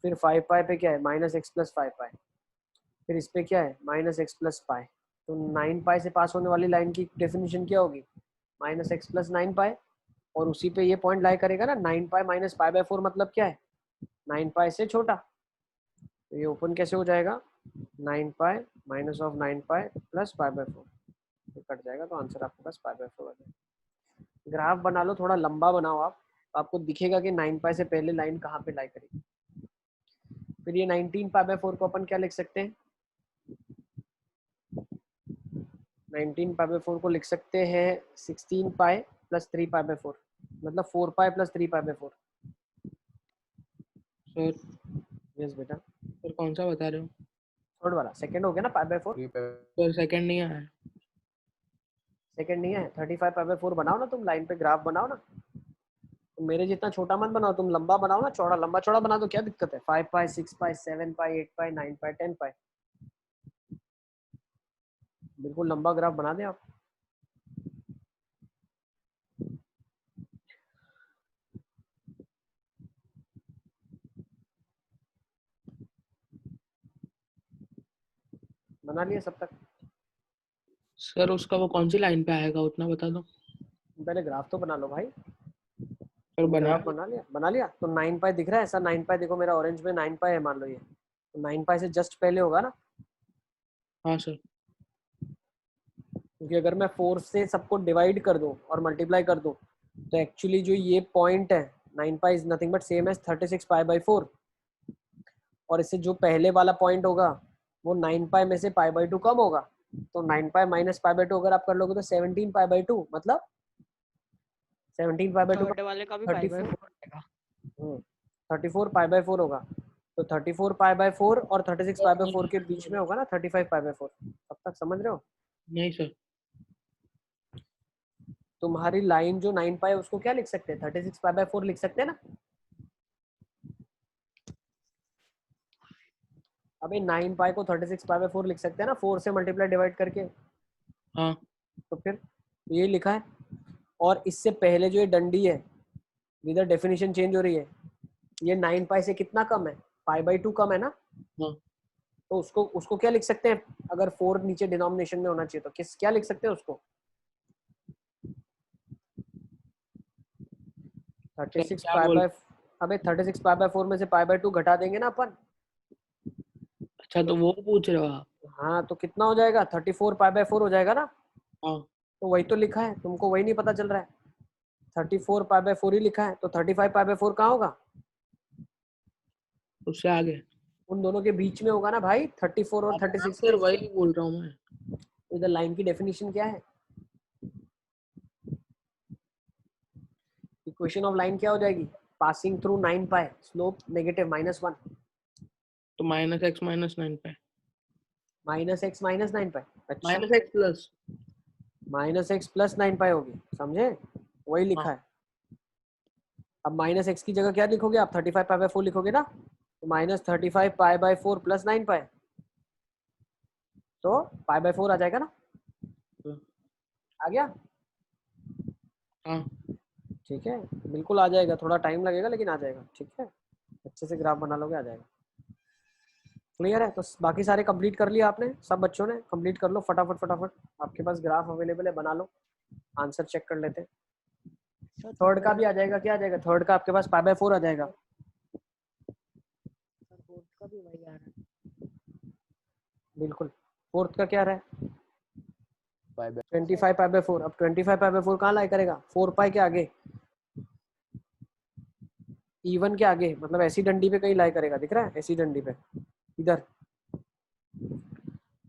फिर 5π पे क्या है? -x + 5π। फिर इस पे क्या है? -x + π। तो 9π से पास होने वाली लाइन की डेफिनेशन क्या होगी? -x + 9π। और उसी पे ये पॉइंट लाई करेगा ना। 9π - π/4 मतलब क्या है? 9π से छोटा। तो ये ओपन कैसे हो जाएगा? 9π - (9π) + π/4 कट जाएगा। तो आंसर आपके पास π/4 आ जाएगा। ग्राफ बना लो, थोड़ा लंबा बनाओ आप, तो आपको दिखेगा कि 9π से पहले लाइन कहाँ पे लाई करेगी। फिर ये 19 पाई बाय 4 को अपन क्या लिख सकते हैं? 19 पाई बाय 4 को लिख सकते हैं 16 पाई प्लस 3 पाई बाय 4, मतलब 4 pi plus 3 pi by 4। Sir yes बेटा, सर कौन सा बता रहे हो? थर्ड वाला, सेकंड हो गया ना पाई बाय 4। 3 पे सर सेकंड नहीं आया है। सेकंड नहीं है, 35 पाई बाय 4 बनाओ ना तुम, लाइन पे ग्राफ बनाओ ना। तुम मेरे जितना छोटा मत बनाओ, तुम लंबा बनाओ ना, चौड़ा, लंबा चौड़ा बना दो, क्या दिक्कत है? 5 पाई, 6 पाई, 7 पाई, 8 पाई, 9 पाई, 10 पाई, बिल्कुल लंबा ग्राफ बना दें आप। बना लिए सब तक? सर उसका वो कौन सी लाइन पे आएगा उतना बता दो। पहले ग्राफ तो बना लो भाई। सर बना ग्राफ बना लिया? बना लिया तो 9 पाई दिख रहा है ऐसा? 9 पाई देखो मेरा ऑरेंज में 9 पाई है मान लो, ये तो 9 पाई से जस्ट पहले होगा ना, हाँ सर। क्योंकि अगर मैं 4 से सबको डिवाइड कर दूं और मल्टीप्लाई कर दूं तो एक्चुअली जो ये पॉइंट है 9 pi is nothing but same as 36 pi by 4, और इससे जो पहले वाला पॉइंट होगा वो 9 पाई में से पाई बाई 2 कम होगा, तो 9 पाई माइनस पाई बाई 2 अगर आप कर लोगे तो 17 पाई बाई 2, मतलब 17 पाई बाई 2 थर्ड वाले का भी पाई बाय 34 4 आएगा। 34 पाई बाई 4 होगा, तो 34 पाई बाई 4 और 36 पाई बाई 4 के बीच में होगा ना 35 पाई बाई 4। अब तक समझ रहे हो? नहीं सर। तुम्हारी लाइन जो 9 पाई है उसको क्या लिख सकते हैं? 36 पाई बाई 4 लिख सकते हैं ना। अबे 9 पाई को 36 पाई बाई 4 लिख सकते हैं ना, 4 से मल्टीप्लाई डिवाइड करके। हाँ तो फिर ये लिखा है, और इससे पहले जो ये डंडी है इधर डेफिनेशन चेंज हो रही है, ये 9 पाई से कितना कम है? पाई बाई 2 कम है ना। हाँ। तो उसको उसको क्या लिख सकते हैं? अगर 4 नीचे डिनोमिनेशन में होना चाहिए तो किस क्या लिख सकते हैं उसको? 36 क्या पाई बोल? बाय, अबे 36 पाई बाय 4 में से पाई बाय 2 घटा देंगे ना अपन। अच्छा तो वो पूछ रहे हो आप? हाँ तो कितना हो जाएगा? 34 पाई बाय 4 हो जाएगा ना। हाँ। तो वही तो लिखा है, तुमको वही नहीं पता चल रहा है? 34 पाई बाय 4 ही लिखा है, तो 35 पाई बाय 4 कहाँ होगा? उससे आगे। उन दोनों के बीच में होगा ना भाई, 34 और 36 सर के। वही बोल रहा हूँ मैं। इधर लाइन की डेफिनेशन क्या है? इक्वेशन ऑफ लाइन क्या हो जाएगी? पासिंग थ्रू 9 पाई, स्लोप नेगेटिव -1, तो -x -9 पे -x -9 पाई। अच्छा, -x प्लस। -x प्लस 9 पाई होगी, समझे? वही लिखा हाँ। है। अब -x की जगह क्या लिखोगे आप? 35 पाई बाय 4 लिखोगे ना, तो -35 पाई बाय 4 प्लस 9 पाई, तो पाई बाय 4 आ जाएगा ना। आ गया? हाँ। ठीक है, बिल्कुल आ जाएगा, थोड़ा टाइम लगेगा लेकिन आ जाएगा। ठीक है, अच्छे से ग्राफ बना लोगे आ जाएगा। क्लियर है? तो बाकी सारे कंप्लीट कर लिया आपने, सब बच्चों ने कंप्लीट कर लो फटाफट फटाफट। आपके पास ग्राफ अवेलेबल है, बना लो, आंसर चेक कर लेते हैं। सर थर्ड का भी आ जाएगा, क्या आ जाएगा? थर्ड का आपके पास पाई बाय 4 आ जाएगा। सर फोर्थ का भी वही आ रहा है। बिल्कुल। फोर्थ का क्या रहा है? 5 25 पाई बाय 4। अब 25 पाई बाय 4 कहाँ लाई करेगा? 4 पाई के आगे, इवन के आगे, मतलब ऐसी डंडी पे कहीं लाई करेगा, दिख रहा है? ऐसी डंडी पे इधर,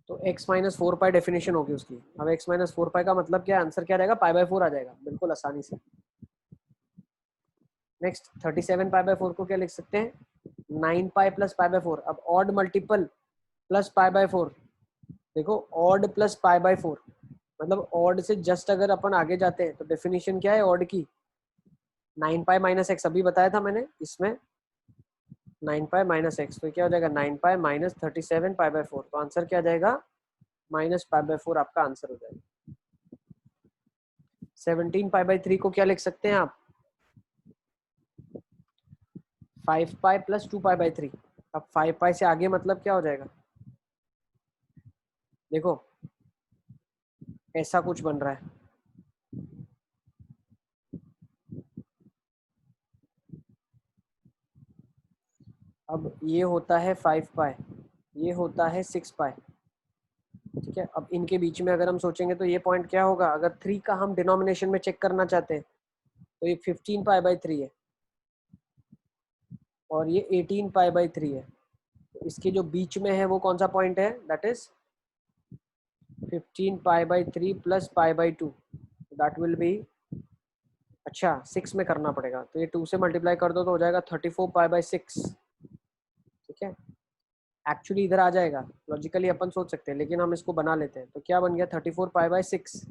तो x माइनस 4 पाई डेफिनेशन होगी उसकी। अब x माइनस 4 पाई का मतलब क्या है? आंसर क्या रहेगा? पाई बाय 4 आ जाएगा, बिल्कुल आसानी से। नेक्स्ट 37 पाई बाय 4 को क्या लिख सकते हैं? 9 पाई प्लस पाई बाय 4। अब odd multiple plus pi by 4, देखो ऑड प्लस पाई बाय 4, मतलब ऑड से जस्ट अगर अपन आगे जाते हैं तो डेफिनेशन क्या है ऑड की? 9 पाई माइनस एक्स, अभी बताया था मैंने इसमें, 9 पाई माइनस एक्स, तो क्या हो जाएगा? 9 पाई माइनस 37 पाई बाय 4, तो आंसर क्या जाएगा? माइनस पाई बाय 4 आपका आंसर हो जाएगा। 17 पाई बाय 3 को क्या लिख सकते हैं आप? 5 पाई प्लस 2 पाई बाय 3। अब 5 पाई से आगे मतलब क्या हो जाएगा? देखो ऐसा कुछ बन रहा है, अब ये होता है 5 पाई, ये होता है 6 पाई। ठीक है, अब इनके बीच में अगर हम सोचेंगे तो ये पॉइंट क्या होगा? अगर 3 का हम डिनोमिनेशन में चेक करना चाहते हैं तो ये 15 पाई बाय 3 है और ये 18 पाई बाय 3 है। इसके जो बीच में है वो कौन सा पॉइंट है, that is 15 pi by 3 plus pi by 2, that will be, अच्छा 6 में करना पड़ेगा, तो ये 2 से मल्टीप्लाई कर दो तो हो जाएगा 34 पाई बाई 6, ठीक है। एक्चुअली इधर आ जाएगा, लॉजिकली अपन सोच सकते हैं, लेकिन हम इसको बना लेते हैं, तो क्या बन गया 34 पाई बाई 6,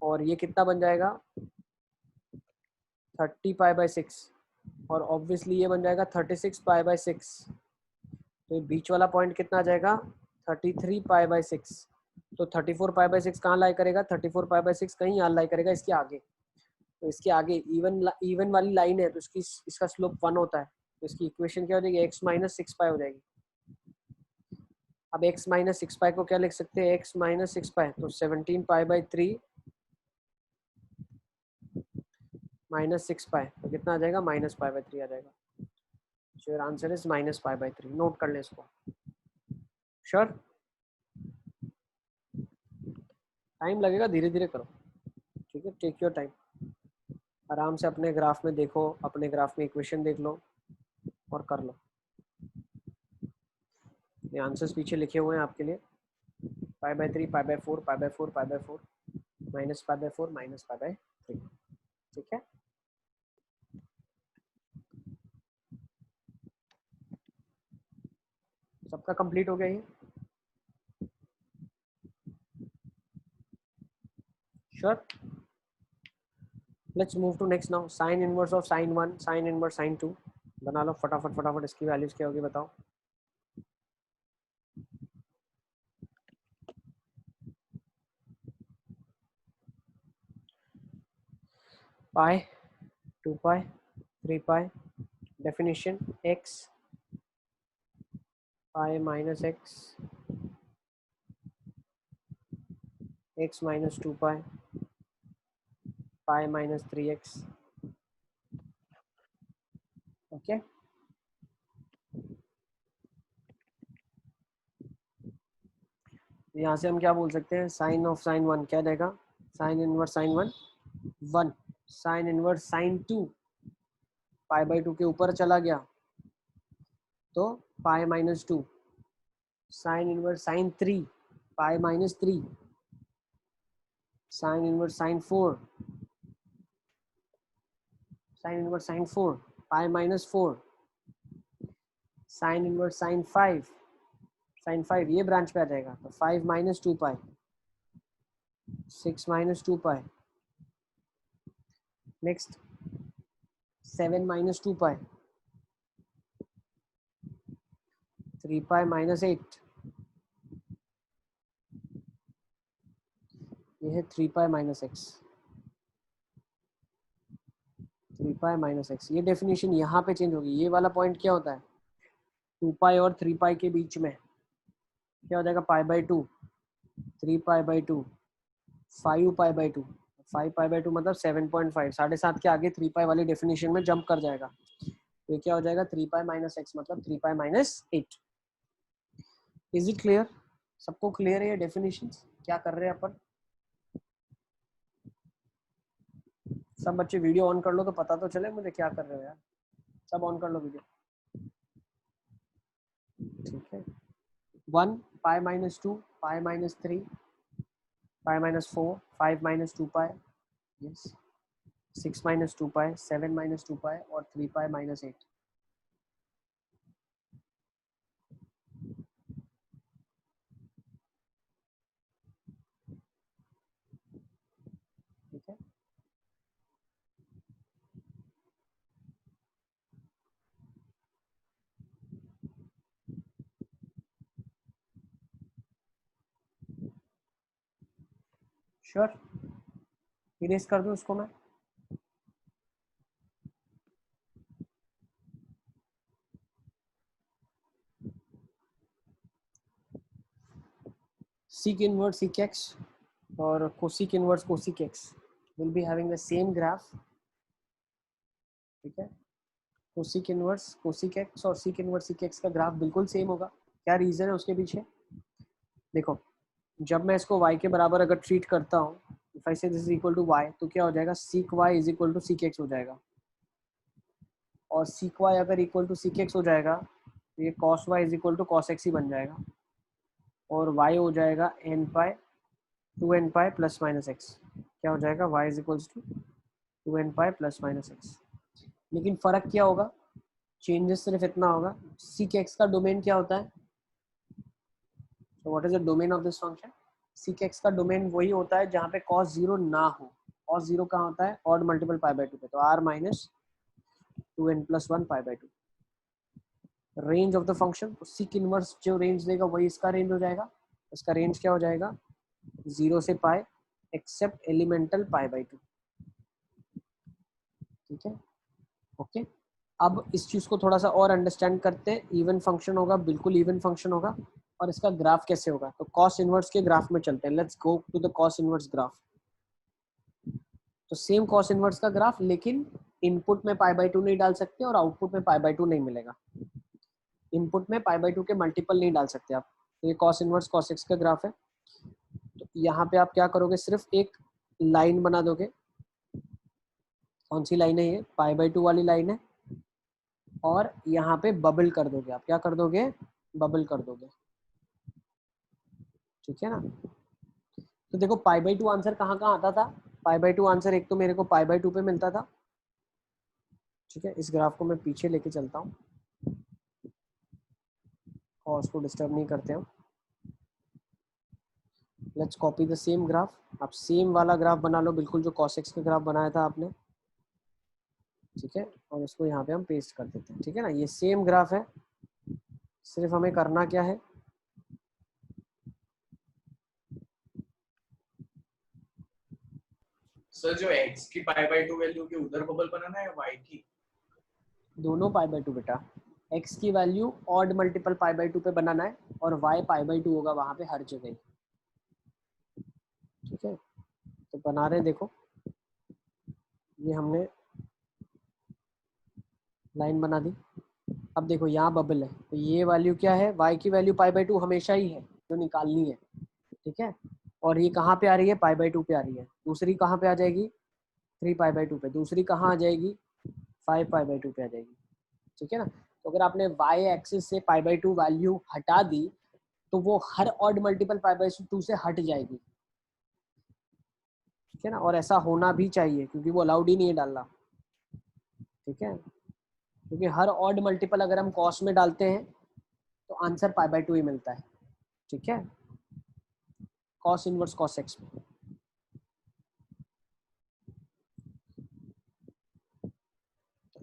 और ये कितना बन जाएगा 30 पाई बाई 6, और ऑब्वियसली ये बन जाएगा 36 पाई बाई 6, तो बीच वाला पॉइंट कितना आ जाएगा 33 पाई बाई 6, तो 34 पाई बाई 6 कहाँ लाई करेगा, 34 पाई बाई 6 कहीं यहाँ लाई करेगा इसके आगे, तो इसके आगे इवन वाली लाइन है, तो इसका स्लोप 1 होता है, तो इसकी इक्वेशन क्या हो जाएगी, x माइनस 6 पाई हो जाएगी। अब x माइनस 6 पाई को क्या लिख सकते हैं, x माइनस 6 पाई, तो 17 पाई बाई 3 माइनस 6 पाई, तो कितना आ जाएगा माइनस पाई बाई 3 आ जाएगा। So your answer is minus pi by 3, note कर ले इसको, श्योर। टाइम लगेगा, धीरे धीरे करो, ठीक है, टेक योर टाइम, आराम से अपने ग्राफ में देखो, अपने ग्राफ में इक्वेशन देख लो और कर लो। ये आंसर्स पीछे लिखे हुए हैं आपके लिए, pi by 3, pi by 4, pi by 4, pi by 4, minus pi by 4, minus pi by 3, ठीक है। सबका कंप्लीट हो गया ये, sure. Let's move to next now, sine inverse of sine 1, sine inverse sine 2, बना लो फटाफट फटाफट, इसकी वैल्यूज क्या होगी बताओ। Pi, 2 pi, 3 pi, definition x pi minus x minus 2 pi, pi minus 3x, okay. यहाँ से हम क्या बोल सकते हैं, साइन ऑफ साइन 1 क्या देगा, sine inverse sine 1 1, sine inverse sine 2 pi by 2 के ऊपर चला गया तो pi minus 2, sine inverse sine 3 pi minus 3, sine inverse sine 4, sine inverse sine 4 pi minus 4, sine inverse sine 5, sine 5 ये ब्रांच पे आ जाएगा, तो 5 minus 2 pi, 6 minus 2 pi, next 7 minus 2 pi, 3 pi minus 8, ये है 3 pi minus x, 3 pi minus x, ये definition यहाँ पे चेंज होगी, ये वाला पॉइंट क्या होता है 2 पाई और 3 पाई के बीच में, क्या हो जाएगा पाई by 2, 3 pi by 2, 5 pi by 2, 5 pi by 2 मतलब 7.5, 7.5 के आगे 3 पाई वाली डेफिनेशन में जंप कर जाएगा, तो ये क्या हो जाएगा 3 पाई माइनस एक्स मतलब 3 pi minus 8। Is it clear, सबको क्लियर है ये डेफिनेशंस, क्या कर रहे हैं अपन। सब बच्चे वीडियो ऑन कर लो तो पता तो चले मुझे क्या कर रहे हो यार, सब ऑन कर लो वीडियो, ठीक है। 1 पाई minus 2, pi minus 3, pi minus 4, 5 minus 2 pi, yes, 6 minus 2 पाई, 7 माइनस 2 पाई और 3 पाई माइनस 8, ठीक है। श्योर, इरेज कर दूं इसको मैं, sec inverse sec x और cosec inverse cosec x will be having the same graph, ठीक है। cosec inverse cosec x और sec inverse sec x का ग्राफ बिल्कुल सेम होगा, क्या रीजन है उसके पीछे, देखो जब मैं इसको y के बराबर अगर ट्रीट करता हूँ, if I say this is equal to y, तो क्या हो जाएगा sec y is equal to sec x हो जाएगा, और sec y अगर इक्वल टू sec x हो जाएगा तो ये cos y is equal to cos x ही बन जाएगा और y हो जाएगा n pi 2n pi plus minus x. क्या हो जाएगा y is equal to 2n pi plus minus x. लेकिन फर्क क्या होगा, चेंजेस सिर्फ इतना होगा, सीक एक्स का डोमेन क्या होता है, so what is the domain of this function? sec x का डोमेन वही होता है जहाँ पे cos 0 ना हो। cos 0 कहाँ होता है, ऑड मल्टीपल पाई बाई 2 पे, तो r minus 2n plus 1 pi by 2। Range of the function, तो सीक इनवर्स जो रेंज देगा वही इसका रेंज हो जाएगा। इसका रेंज क्या हो जाएगा, 0 से पाई एक्सेप्ट एलिमेंटल पाई बाई 2। ठीक है, ओके। अब इस चीज को थोड़ा सा और अंडरस्टैंड करते हैं। इवन फंक्शन होगा, बिल्कुल इवन फंक्शन होगा, और इसका ग्राफ कैसे होगा, तो कॉस इनवर्स के ग्राफ में चलते हैं। Let's go to the cos inverse graph. तो सेम कॉस इनवर्स का ग्राफ, लेकिन इनपुट में पाई बाई 2 नहीं डाल सकते और आउटपुट में पाई बाई 2 नहीं मिलेगा। इनपुट में पाई बाई 2 के मल्टीपल नहीं डाल सकते आप। तो ये कॉस इनवर्स कॉस एक्स का ग्राफ है। तो यहाँ पे आप क्या करोगे, सिर्फ एक लाइन बना दोगे। कौन सी लाइन है ये, पाई बाई 2 वाली लाइन है, और यहाँ पे बबल कर दोगे। आप क्या कर दोगे, बबल कर दोगे। ठीक है ना। तो देखो पाई बाई 2 आंसर कहाँ कहाँ आता था, पाई बाई 2 आंसर एक तो मेरे को पाई बाई 2 पे मिलता था। ठीक है, इस ग्राफ को मैं पीछे लेके चलता हूँ और उसको डिस्टर्ब नहीं करते हम। Let's copy the same graph. आप सेम वाला ग्राफ बना लो, बिल्कुल जो cos x का ग्राफ बनाया था आपने। ठीक है, और इसको यहाँ पे हम पेस्ट कर देते हैं। ठीक है ना, ये सेम ग्राफ है, सिर्फ हमें करना क्या है, सर जो x की पाई बाई 2 वैल्यू की उधर बबल बनाना है, y की दोनों पाई बाई 2 बेटा। x की value odd multiple pi by 2 पे बनाना है और y पाई बाई 2 होगा वहां पे हर जगह। ठीक है, तो बना रहे हैं, देखो ये हमने लाइन बना दी। अब देखो यहाँ बबल है, तो ये वैल्यू क्या है, y की वैल्यू पाई बाई 2 हमेशा ही है जो निकालनी है। ठीक है, और ये कहाँ पे आ रही है, पाई बाई 2 पे आ रही है। दूसरी कहाँ पे आ जाएगी, 3 पाई बाई 2 पे। दूसरी कहाँ आ जाएगी, 5 पाई बाई 2 पे आ जाएगी। ठीक है ना। तो अगर आपने y एक्सिस से पाई बाई 2 वैल्यू हटा दी तो वो हर ऑड मल्टीपल पाई बाई 2 से हट जाएगी। ठीक है ना, और ऐसा होना भी चाहिए क्योंकि वो अलाउड ही नहीं है डालना। ठीक है, क्योंकि हर ऑड मल्टीपल अगर हम कॉस में डालते हैं तो आंसर पाई बाई 2 ही मिलता है। ठीक है, कॉस इनवर्स कॉस एक्स में।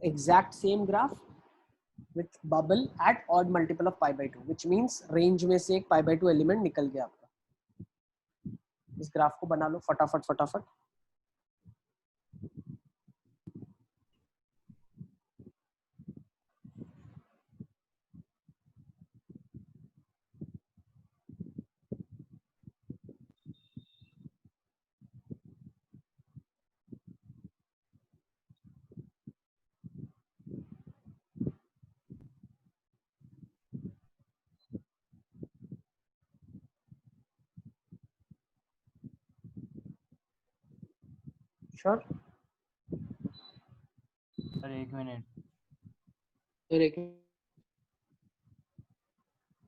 Exact same graph with bubble at odd multiple of pi by 2, which means range में से एक pi by 2 एलिमेंट निकल गया आपका। इस ग्राफ को बना लो फटाफट फटाफट। श्योर, सर एक मिनट। सर एक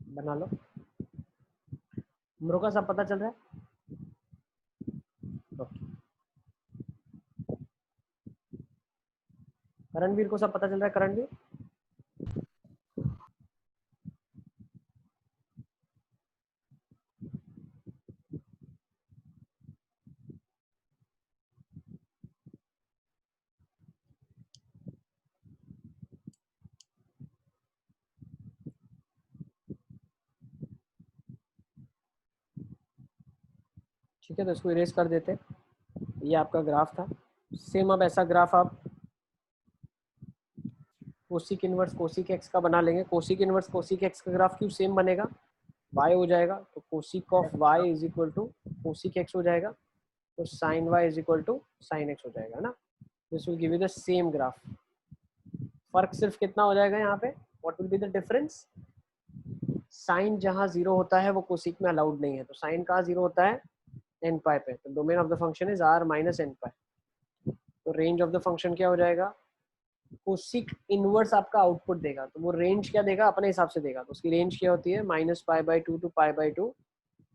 बना लो। मुझको सब पता चल रहा है। Okay. करणवीर को सब पता चल रहा है, करणवीर। ठीक है, तो इसको इरेज कर देते। ये आपका ग्राफ था सेम। अब ऐसा ग्राफ आप कोसिक इनवर्स कोसिक एक्स का बना लेंगे। कोसिक इनवर्स कोसिक एक्स का ग्राफ क्यों सेम बनेगा, y हो जाएगा तो cosec of y is equal to cosec x हो जाएगा, तो sine y is equal to sine x हो जाएगा ना। This will give you the same graph. फर्क सिर्फ कितना हो जाएगा यहाँ पे, what will be the difference, sine जहाँ 0 होता है वो कोसिक में अलाउड नहीं है। तो साइन कहाँ 0 होता है, n पाई पे। तो domain of the function is r minus n पाई। तो रेंज ऑफ द फंक्शन क्या हो जाएगा, कोसिक इनवर्स आपका आउटपुट देगा, तो वो रेंज क्या देगा अपने हिसाब से देगा। तो उसकी रेंज क्या होती है -π/2 to π/2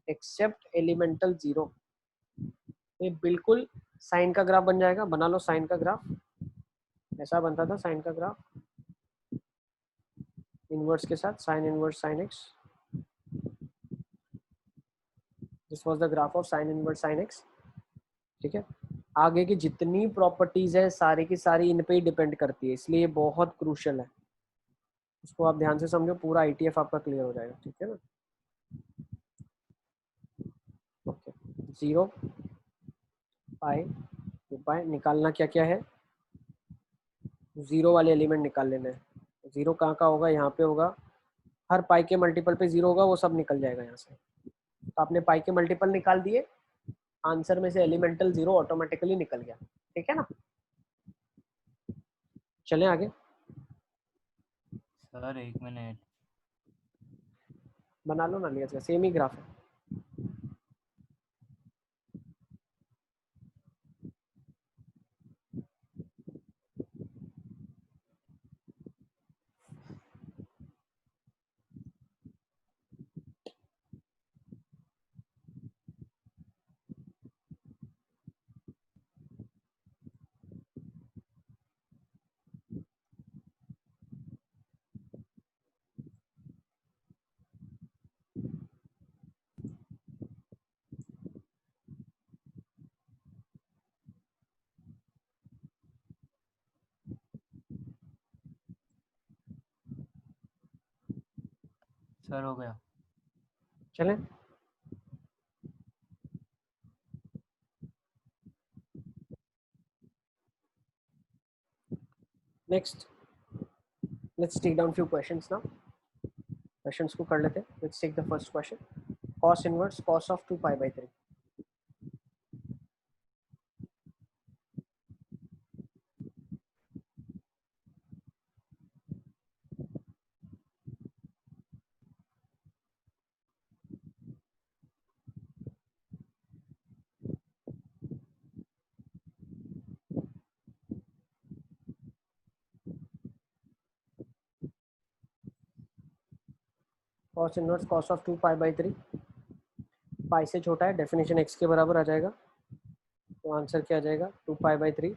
एक्सेप्ट एलिमेंटल 0। ये बिल्कुल साइन का ग्राफ बन जाएगा, बना लो साइन का ग्राफ, ऐसा बनता था साइन का ग्राफ इनवर्स के साथ, sign inverse sine x. This was the graph of sine inverse sine x. ठीक है, आगे की जितनी प्रॉपर्टीज है सारी की सारी इन पे ही डिपेंड करती है, इसलिए ये बहुत क्रूशियल है। इसको आप ध्यान से समझो, पूरा ITF आपका क्लियर हो जाएगा। ठीक है ना, ओके। 0 पाई 2 पाई निकालना क्या क्या है, 0 वाले एलिमेंट निकाल लेना है। 0 कहाँ का होगा, यहाँ पे होगा, हर पाई के मल्टीपल पे 0 होगा, वो सब निकल जाएगा यहाँ से। तो आपने पाई के मल्टीपल निकाल दिए, आंसर में से एलिमेंटल 0 ऑटोमेटिकली निकल गया। ठीक है ना, चलें आगे। सर 1 मिनट, बना लो ना लिया का, सेम ही ग्राफ है। सर हो गया। चलें, next let's take down few questions now. Questions को कर लेते हैं। Let's take the first question, cos inverse cos of 2π/3। cos inverse cos of 2π/3, pi से छोटा है, डेफिनेशन x के बराबर आ जाएगा, तो आंसर क्या आ जाएगा 2π/3।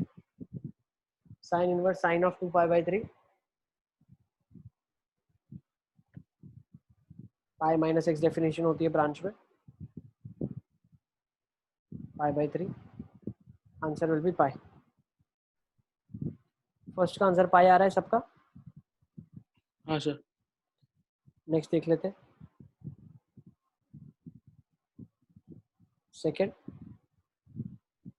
Sine inverse sine of 2π/3, pi minus x definition होती है ब्रांच में, π/3, answer will be pi. First का आंसर पाई आ रहा है सबका। हाँ सर। नेक्स्ट देख लेते हैं, second,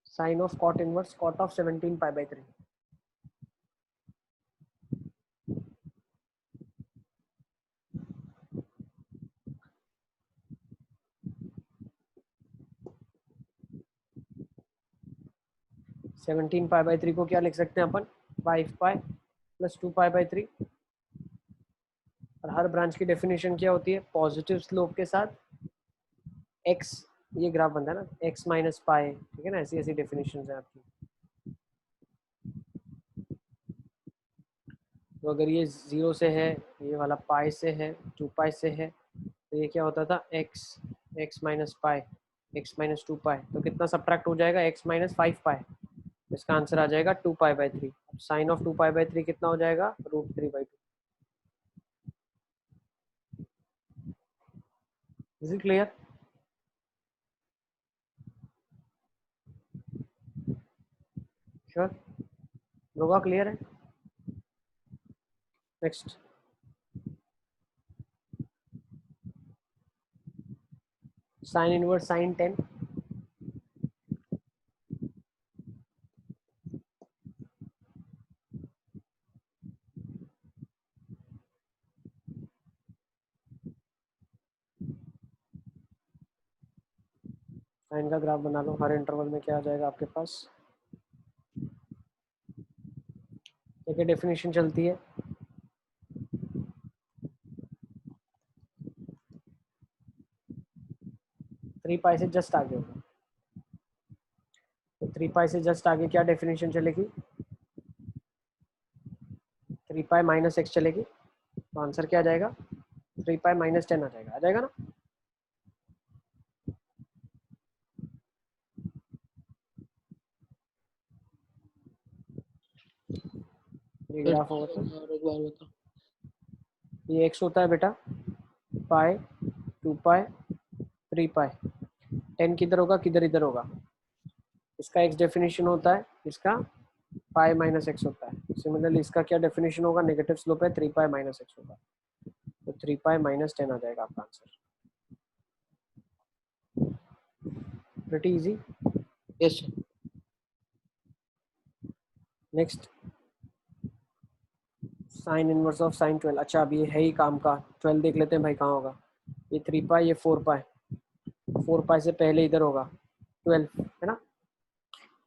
sine of cot inverse cot of 17π/3। Seventeen π/3 को क्या लिख सकते हैं अपन, 5π + 2π/3। और हर ब्रांच की डेफिनेशन क्या होती है, पॉजिटिव स्लोप के साथ x, ये ग्राफ बनता है ना, x - पाई। ठीक है ना, ऐसी ऐसी डेफिनेशन है आपकी। तो अगर ये 0 से है, ये वाला पाई से है, 2π से है, तो ये क्या होता था x - पाई, x - 2π, तो कितना सब्ट्रैक्ट हो जाएगा, x - 5π। इसका आंसर आ जाएगा 2π/3। साइन ऑफ 2π/3 कितना हो जाएगा, √3/2। Is it clear? श्योर, लोगों का क्लियर है? Next, sine inverse sine 10। Sine का ग्राफ बना लो, हर इंटरवल में क्या आ जाएगा आपके पास, क्या डेफिनेशन चलती है, थ्री पाई से जस्ट आगे होगा। तो 3π से जस्ट आगे क्या डेफिनेशन चलेगी, 3 पाई माइनस एक्स चलेगी, तो आंसर क्या आ जाएगा? 3 पाई माइनस 10 आ जाएगा ना? ये ग्राफ होगा तो और एक बार बता। ये एक्स होता है बेटा पाई, 2 पाई, 3 पाई, 10 किधर होगा किधर इधर होगा, इसका एक्स डेफिनेशन होता है, इसका पाई माइनस एक्स होता है। सिमिलरली इसका क्या डेफिनेशन होगा? नेगेटिव स्लोप है, 3 पाई माइनस एक्स होगा, तो 3 पाई माइनस 10 आ जाएगा आपका answer. Pretty easy. Yes sir. Next sine inverse of sign 12। अच्छा अब ये है ही काम का, 12 देख लेते हैं भाई कहाँ होगा। ये 3 पाई, ये 4 पाई, 4 पाई से पहले इधर होगा 12 है ना।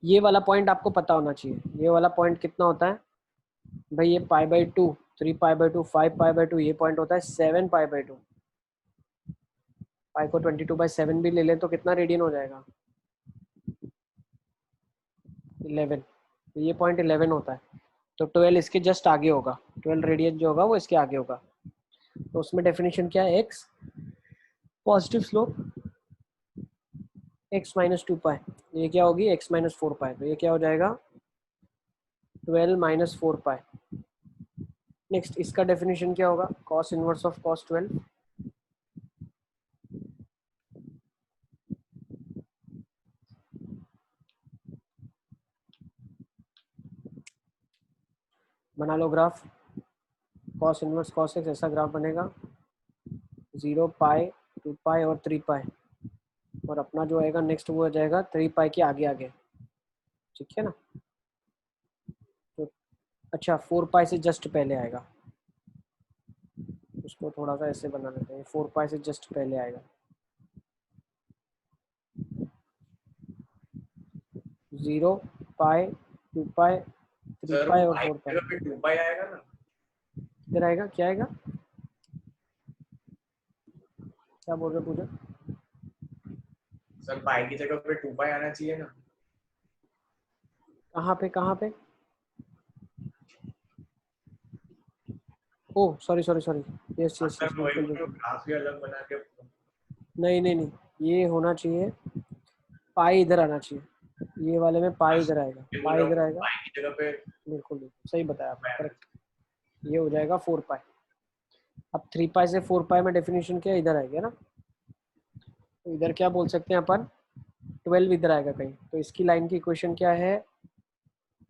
ये वाला पॉइंट आपको पता होना चाहिए, ये वाला पॉइंट कितना होता है भाई? ये पाई by 2, 3 pi by 2, 5 pi by 2, ये पॉइंट होता है 7 पाई बाई 2। पाई को 22/7 भी ले लें तो कितना रेडियन हो जाएगा? 11। तो ये पॉइंट 11 होता है, तो 12 इसके जस्ट आगे होगा, 12 रेडियन जो होगा वो इसके आगे होगा। तो उसमें डेफिनेशन क्या है? X positive slope x minus 2 पाई, ये क्या होगी? एक्स माइनस 4 पाई, तो ये क्या हो जाएगा? 12 माइनस 4 पाई। नेक्स्ट इसका डेफिनेशन क्या होगा? कॉस इनवर्स ऑफ कॉस 12, बना लो graph. Cos inverse cos x ऐसा ग्राफ बनेगा, 0 पाई, 2 पाई और 3 पाई, और अपना जो आएगा नेक्स्ट वो हो जाएगा 3 पाई के आगे आगे, ठीक है ना। तो अच्छा 4 पाई से जस्ट पहले आएगा, उसको थोड़ा सा ऐसे बना लेते हैं, 4 पाई से जस्ट पहले आएगा, 0 पाई, 2 पाई, 3 सर पाई और पाई 4 की पाई। जगह पे 2 पाई आएगा ना? इधर आएगा, क्या आएगा? क्या बोल रहे हो पूजा? सर पाई की जगह पे 2 पाई आना चाहिए ना? कहाँ पे कहाँ पे? Oh sorry sorry sorry, yes yes sir yes, मैं वही बिल्कुल बोल रहा बिल्कुल। हूँ, ग्राफ भी अलग बना के। नहीं नहीं नहीं, ये होना चाहिए पाई इधर आना चाहिए, ये वाले में पाई इधर आएगा, ये बोल पाई रहा इधर हूँ आएगा। पाई की जगह पे बिल्कुल बिल्कुल सही बताया आपने, पाई। करेक्ट। ये हो जाएगा 4 पाई। अब 3 पाई से 4 पाई में डेफिनेशन क्या इधर आएगा ना, तो इधर क्या बोल सकते हैं अपन? 12 इधर आएगा कहीं, तो इसकी लाइन की इक्वेशन क्या है?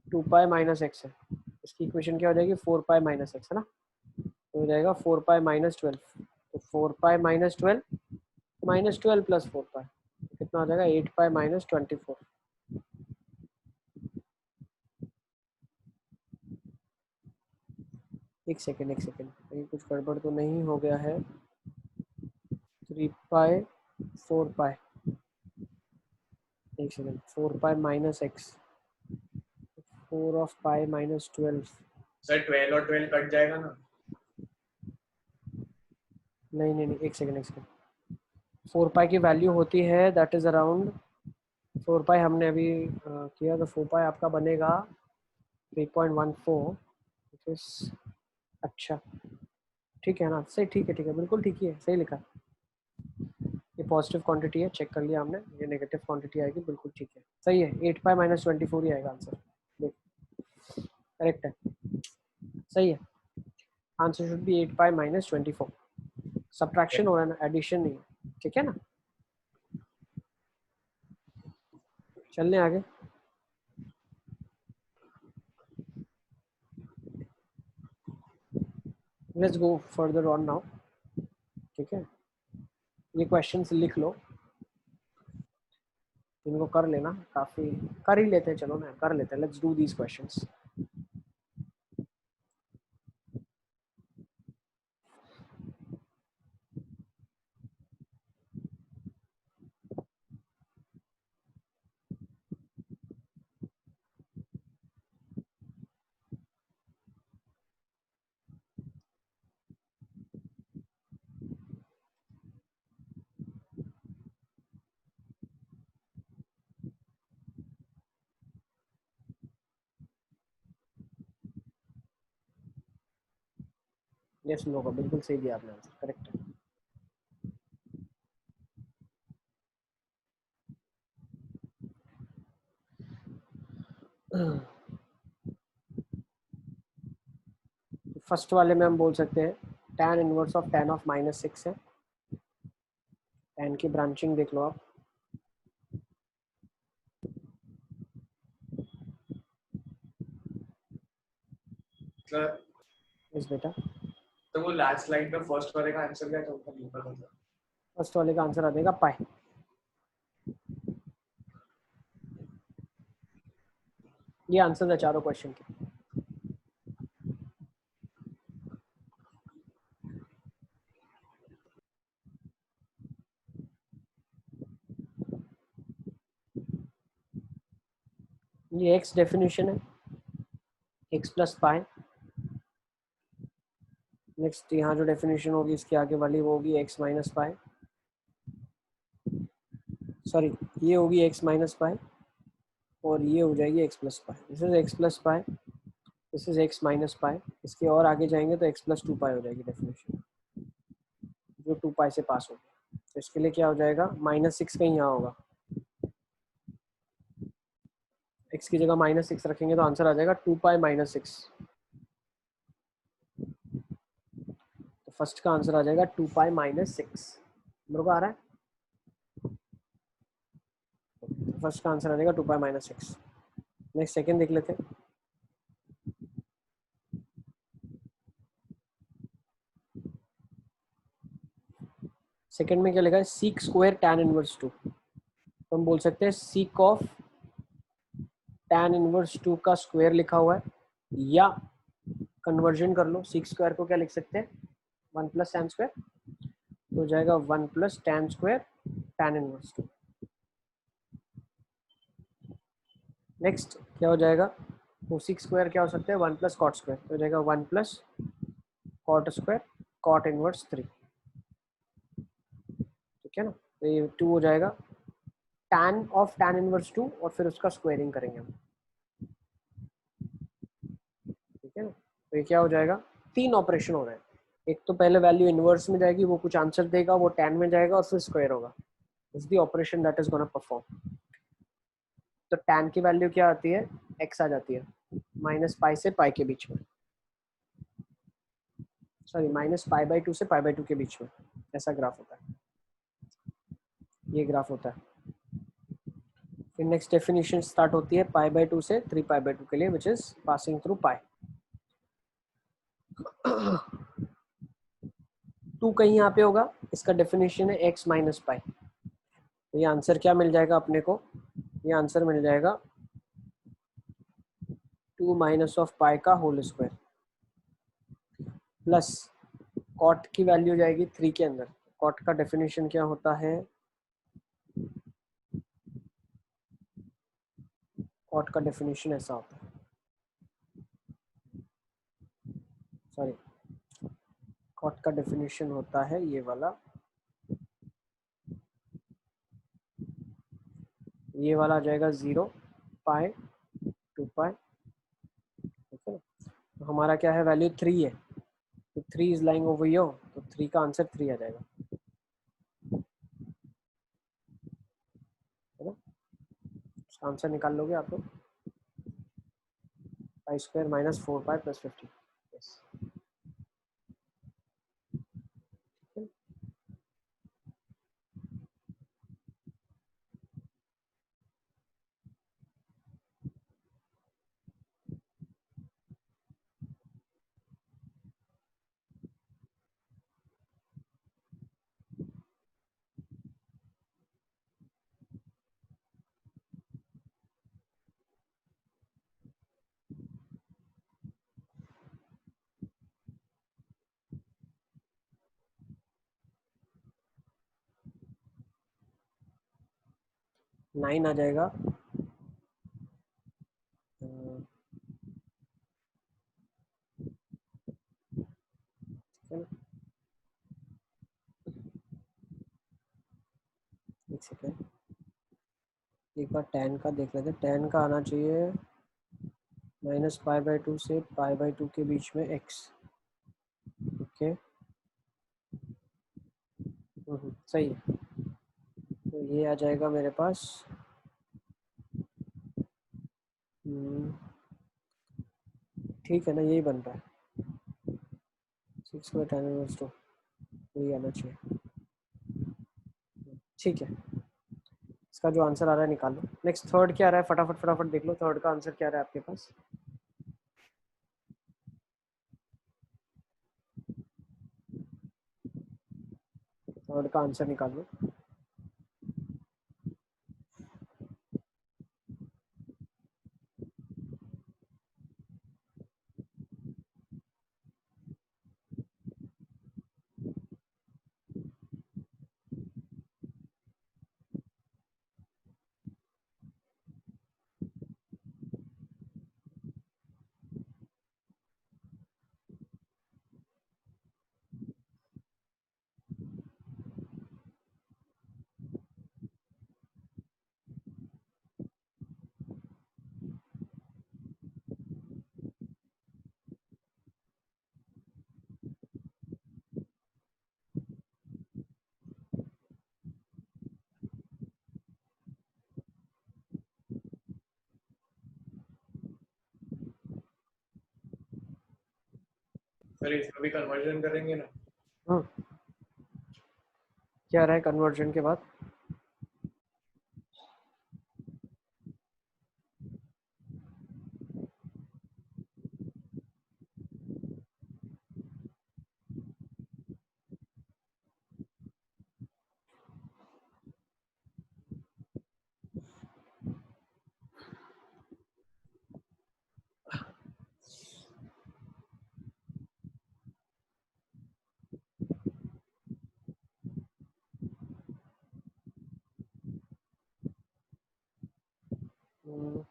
2 पाई माइनस एक्स है, इसकी इक्वेशन क्या हो जाएगी? 4 पाई माइनस एक्स है ना, तो हो जाएगा 4 पाई माइनस 12। तो 4 पाई माइनस 12 माइनस 12 प्लस 4 पाई, तो कितना हो जाएगा? 8 पाई माइनस 24। एक सेकेंड कहीं कुछ गड़बड़ तो नहीं हो गया है? 3 पाई 4 पाई, एक second, 4 pi minus x, 4 of pi minus 12। Sir 12 और 12 कट जाएगा ना? नहीं, एक सेकेंड, 4 पाई की वैल्यू होती है दैट इज अराउंड, 4 पाई हमने अभी किया, तो 4 पाई आपका बनेगा 3.14, इज अच्छा ठीक है ना, सही, ठीक है, बिल्कुल ठीक ही है, सही लिखा। ये पॉजिटिव क्वांटिटी है, चेक कर लिया हमने, ये नेगेटिव क्वांटिटी आएगी, बिल्कुल ठीक है, सही है। 8 पाई माइनस 24 ही आएगा आंसर, देख करेक्ट है, सही है। Answer should be 8 pi minus 24। Subtraction हो रहा है ना, एडिशन नहीं है, ठीक है ना। चलने आगे। Let's go further on now, ठीक है। ये क्वेश्चंस लिख लो, इनको कर लेना, काफी कर ही लेते हैं, चलो ना कर लेते हैं, let's do these questions. Yes no का बिल्कुल सही दिया आपने आंसर, करेक्ट है। फर्स्ट वाले में हम बोल सकते हैं tan inverse of tan of -6 है। tan की ब्रांचिंग देख लो आप। मतलब यस बेटा, तो वो लास्ट स्लाइड में फर्स्ट वाले का आंसर क्या था, उनका नहीं पता था। फर्स्ट वाले का आंसर आ जाएगा पाई। ये आंसर है चारों क्वेश्चन के। ये x डेफिनेशन है, x प्लस पाई। नेक्स्ट यहाँ जो डेफिनेशन होगी इसके आगे वाली वो होगी x माइनस पाई, सॉरी ये होगी x माइनस पाई और ये हो जाएगी x plus pi. This is x plus pi, this is x minus pi. इसके और आगे जाएंगे तो x प्लस 2 पाई हो जाएगी डेफिनेशन, जो 2 पाई से पास होगी। तो इसके लिए क्या हो जाएगा, -6 कहीं यहाँ होगा, x की जगह -6 रखेंगे तो आंसर आ जाएगा 2 पाई -6। तो फर्स्ट का आंसर आ जाएगा 2 पाई -6। मेरे को आ रहा है, फर्स्ट का आंसर आ जाएगा 2 पाई -6। नेक्स्ट सेकंड देख लेते हैं। सेकंड में क्या लिखा है, सीक स्क्वायर tan इनवर्स 2। तो हम बोल सकते हैं सीक ऑफ tan इनवर्स 2 का स्क्वायर लिखा हुआ है, या कन्वर्जन कर लो, सीक स्क्वायर को क्या लिख सकते हैं 1 प्लस tan स्क्वायर, तो हो जाएगा 1 plus tan square tan inverse 2। Next क्या हो जाएगा, वो सीक स्क्वायर क्या हो सकता है 1 प्लस कॉट स्क्वायर, तो हो जाएगा 1 plus cot square cot inverse 3। ठीक है ना, तो ये 2 हो जाएगा tan ऑफ tan इनवर्स 2 और फिर उसका स्क्वायरिंग करेंगे हम। ठीक है ना, तो ये क्या हो जाएगा, 3 ऑपरेशन हो रहे हैं। एक तो पहले वैल्यू इनवर्स में जाएगी, वो कुछ आंसर देगा, वो tan में जाएगा और फिर स्क्वायर होगा। Is the operation that is gonna perform. तो tan की वैल्यू क्या आती है, x आ जाती है माइनस पाई से पाई के बीच में, सॉरी -π/2 से π/2 के बीच में। ऐसा ग्राफ होता है, ये ग्राफ होता है। फिर नेक्स्ट डेफिनेशन स्टार्ट होती है π/2 से 3π/2 के लिए, विच इज पासिंग थ्रू पाई। 2 कहीं यहाँ पे होगा, इसका डेफिनेशन है x माइनस पाई। तो ये आंसर क्या मिल जाएगा अपने को, ये आंसर मिल जाएगा 2 माइनस ऑफ पाई का होल स्क्वायर प्लस कॉट की वैल्यू जाएगी 3 के अंदर। कॉट का डेफिनेशन क्या होता है, कॉट का डेफिनेशन ऐसा होता है, सॉरी कॉट का डेफिनेशन होता है ये वाला, ये वाला आ जाएगा 0 पाई 2 पाई। ठीक है, तो हमारा क्या है, वैल्यू 3 है, तो 3 इज लाइंग ओवर हियर, तो 3 का आंसर 3 आ जाएगा। है ना, इसका आंसर निकाल लोगे आप लोग, pi square minus 4 pi plus 50। Yes, 9 आ जाएगा। एक सेकेंड, एक बार tan का देख लेते हैं। tan का आना चाहिए -π/2 से π/2 के बीच में x। ओके, सही है। तो ये आ जाएगा मेरे पास ठीक है ना, यही बन रहा है 6/10⁻², यही आना चाहिए। ठीक है, इसका जो आंसर आ रहा है निकाल लो। नेक्स्ट थर्ड क्या आ रहा है, फटाफट फटाफट देख लो थर्ड का आंसर क्या आ रहा है आपके पास। थर्ड का आंसर निकाल लो। सर इसका भी कन्वर्जन करेंगे ना? क्या आ रहा है कन्वर्जन के बाद? हम्म,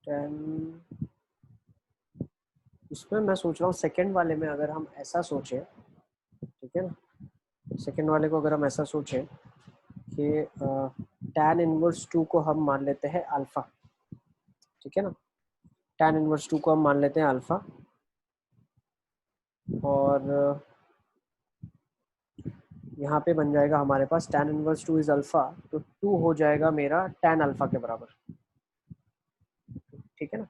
10। इसमें मैं सोच रहा हूँ सेकंड वाले में अगर हम ऐसा सोचें, ठीक है ना, सेकंड वाले को अगर हम ऐसा सोचें कि tan−2 को हम मान लेते हैं अल्फा, ठीक है ना, tan−2 को हम मान लेते हैं अल्फा, और यहाँ पे बन जाएगा हमारे पास tan−2 इज अल्फा, तो 2 हो जाएगा मेरा tan अल्फा के बराबर, ठीक है ना।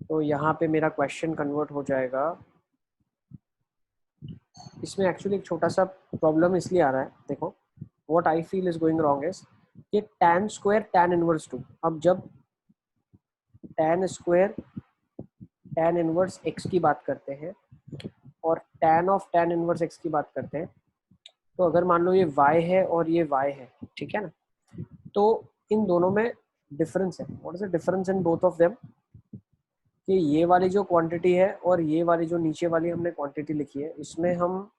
तो यहाँ पे मेरा क्वेश्चन कन्वर्ट हो जाएगा। इसमें एक्चुअली एक छोटा सा प्रॉब्लम इसलिए आ रहा है, देखो what I feel is going wrong is कि tan² tan−2, अब जब tan² tan−1 x की बात करते हैं और tan−1 x की बात करते हैं, तो अगर मान लो ये y है और ये y है, ठीक है ना, तो इन दोनों में डिफरेंस है। What is the difference in both of them? कि ये वाली जो क्वांटिटी है और ये वाली जो नीचे वाली हमने क्वांटिटी लिखी है, इसमें हम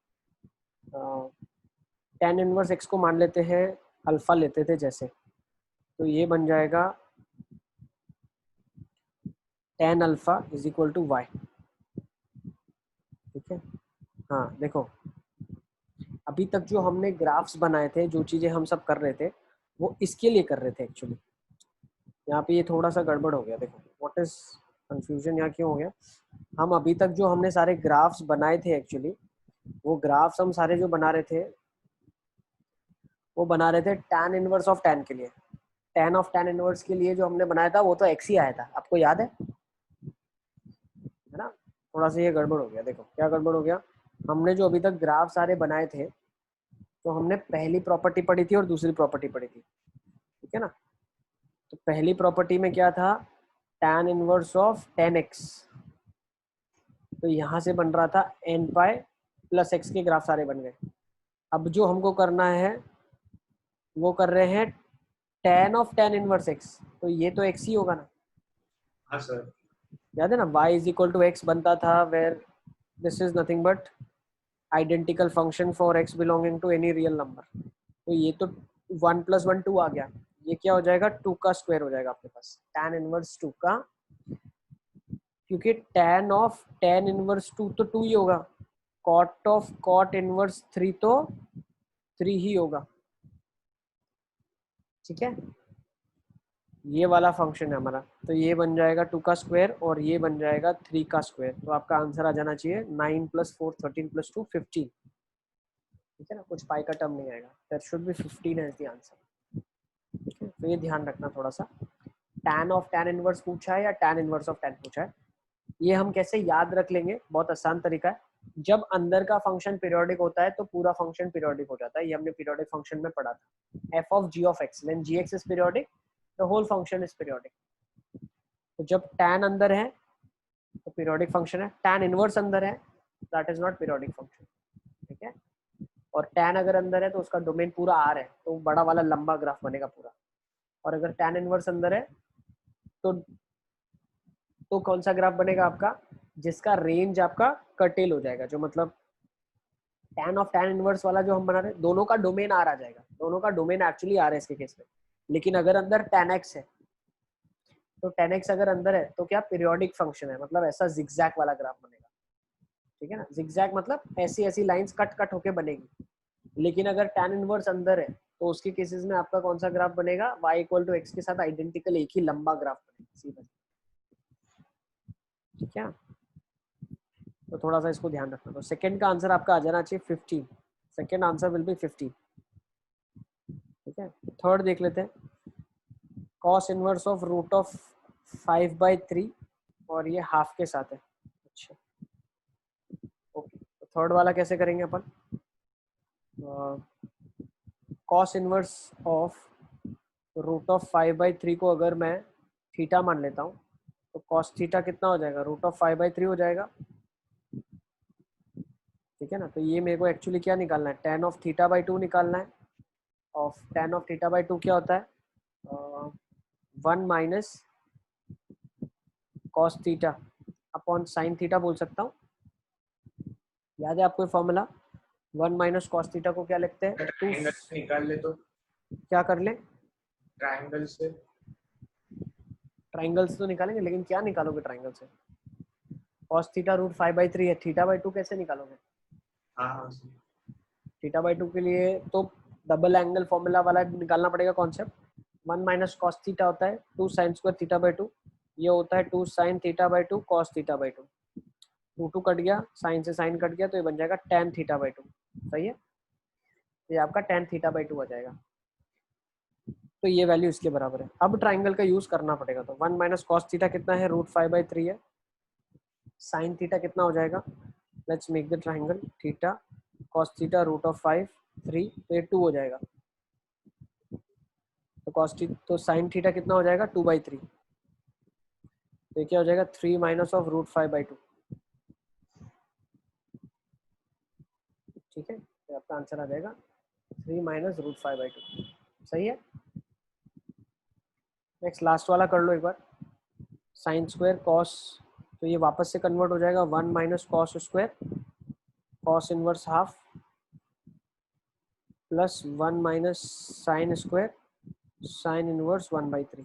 tan−1 x को मान लेते हैं अल्फा लेते थे जैसे, तो ये बन जाएगा tan alpha is equal to y, ठीक है। हाँ देखो, अभी तक जो हमने ग्राफ्स बनाए थे, जो चीज़ें हम सब कर रहे थे, वो इसके लिए कर रहे थे एक्चुअली। यहाँ पे ये थोड़ा सा गड़बड़ हो गया, देखो व्हाट इज कंफ्यूजन यहाँ क्यों हो गया। हम अभी तक जो हमने सारे ग्राफ्स बनाए थे एक्चुअली, वो ग्राफ्स हम सारे जो बना रहे थे, वो बना रहे थे tan−1 के लिए। tan के लिए जो हमने बनाया था वो तो x ही आया था, आपको याद है ना। थोड़ा सा ये गड़बड़ हो गया, देखो क्या गड़बड़ हो गया। हमने जो अभी तक ग्राफ सारे बनाए थे, तो हमने पहली प्रॉपर्टी पढ़ी थी और दूसरी प्रॉपर्टी पढ़ी थी, ठीक है ना। तो पहली प्रॉपर्टी में क्या था, tan−10x, तो यहाँ से बन रहा था n π+x के ग्राफ सारे बन गए। अब जो हमको करना है वो कर रहे हैं tan−1x, तो ये तो x ही होगा ना। हाँ सर। याद है ना, y is equal to x बनता था, where this is nothing but identical function for x belonging to any real number. तो ये तो 1 + 1 2 आ गया, ये क्या हो जाएगा 2 का स्क्वायर हो जाएगा आपके पास, tan−2 का क्योंकि tan ऑफ tan इनवर्स 2 तो 2 ही होगा, cot ऑफ cot इनवर्स 3 तो 3 ही होगा। ठीक है, ये वाला फंक्शन है हमारा, तो ये बन जाएगा 2 का स्क्वायर और ये बन जाएगा 3 का स्क्वायर। तो आपका आंसर आ जाना चाहिए 9 + 4 13 + 2 15। ठीक है ना, कुछ पाई का टर्म नहीं आएगा, that should be 15 as the answer. ठीक है, तो ये ध्यान रखना थोड़ा सा। tan ऑफ tan इनवर्स पूछा है या tan इनवर्स ऑफ tan पूछा है, ये हम कैसे याद रख लेंगे, बहुत आसान तरीका है। जब अंदर का फंक्शन पीरियोडिक होता है तो पूरा फंक्शन पीरियोडिक हो जाता है, ये हमने पीरियोडिक फंक्शन में पढ़ा था। f of g of x, when gx is periodic the whole function is periodic. तो जब tan अंदर है तो पीरियोडिक फंक्शन है, tan इनवर्स अंदर है that is not periodic function. ठीक है, और tan अगर अंदर है तो उसका डोमेन पूरा r है, तो बड़ा वाला लंबा ग्राफ बनेगा पूरा। और अगर tan इनवर्स अंदर है तो कौन सा ग्राफ बनेगा आपका, जिसका रेंज आपका कर्टेल हो जाएगा, जो मतलब tan ऑफ tan इनवर्स वाला जो हम बना रहे हैं, दोनों का डोमेन आर आ जाएगा, दोनों का डोमेन एक्चुअली आ रहा है इसके केस में। लेकिन अगर अंदर tan x है तो tan x अगर अंदर है तो क्या पीरियोडिक फंक्शन है, मतलब ऐसा जिगजैग वाला ग्राफ बनेगा। ठीक है ना, जिगजैग मतलब ऐसी ऐसी लाइंस कट कट होके बनेगी। लेकिन अगर tan इनवर्स अंदर है तो उसके केसेस में आपका कौन सा ग्राफ बनेगा, y = x के साथ आइडेंटिकल एक ही लंबा ग्राफ बनेगा सीधा। ठीक है, तो थोड़ा सा इसको ध्यान रखना। तो सेकंड का आंसर आपका आ जाना चाहिए 15, सेकंड आंसर विल बी 15। ठीक है, थर्ड देख लेते हैं, cos इनवर्स ऑफ √5/3 और ये हाफ के साथ है। अच्छा ओके, तो थर्ड वाला कैसे करेंगे अपन, cos इनवर्स ऑफ √5/3 को अगर मैं थीटा मान लेता हूँ तो cos थीटा कितना हो जाएगा, √5/3 हो जाएगा। ठीक है ना, तो ये मेरे को एक्चुअली क्या निकालना है, tan ऑफ θ/2 निकालना है। और tan ऑफ θ/2 क्या होता है, 1 - cos theta upon sin theta बोल सकता हूँ। याद है आपको ये फॉर्मूला, 1 - cos थीटा को क्या लिखते हैं, ट्रायंगल से निकाल ले तो, क्या कर ले, ट्रायंगल से ट्राइंगल से तो निकालेंगे, लेकिन क्या निकालोगे ट्राइंगल से, cos थीटा √5/3 है, θ/2 कैसे निकालोगे। हाँ θ/2 के लिए तो डबल एंगल फॉर्मूला वाला निकालना पड़ेगा कॉन्सेप्ट। 1 - cos थीटा होता है 2 sin² θ/2, ये होता है 2 sin θ/2 cos θ/2, 2 कट गया, साइन से साइन कट गया, तो ये बन जाएगा tan θ/2। सही है, ये आपका tan θ/2 आ जाएगा। तो ये वैल्यू इसके बराबर है। अब ट्राइंगल का यूज करना पड़ेगा, तो 1 - cos थीटा कितना है, √5/3 है, साइन थीटा कितना हो जाएगा, let's make the triangle, theta cos theta √5 3, तो ये 2 हो जाएगा। तो cos थीटा तो साइन थीटा कितना हो जाएगा 2/3, तो ये क्या हो जाएगा 3 - √5/2। ठीक है, तो आपका आंसर आ जाएगा 3 - √5/2। सही है, नेक्स्ट लास्ट वाला कर लो एक बार, sin² cos, तो ये वापस से कन्वर्ट हो जाएगा 1 - cos², cos inverse half plus 1 - sin², sin inverse 1/3।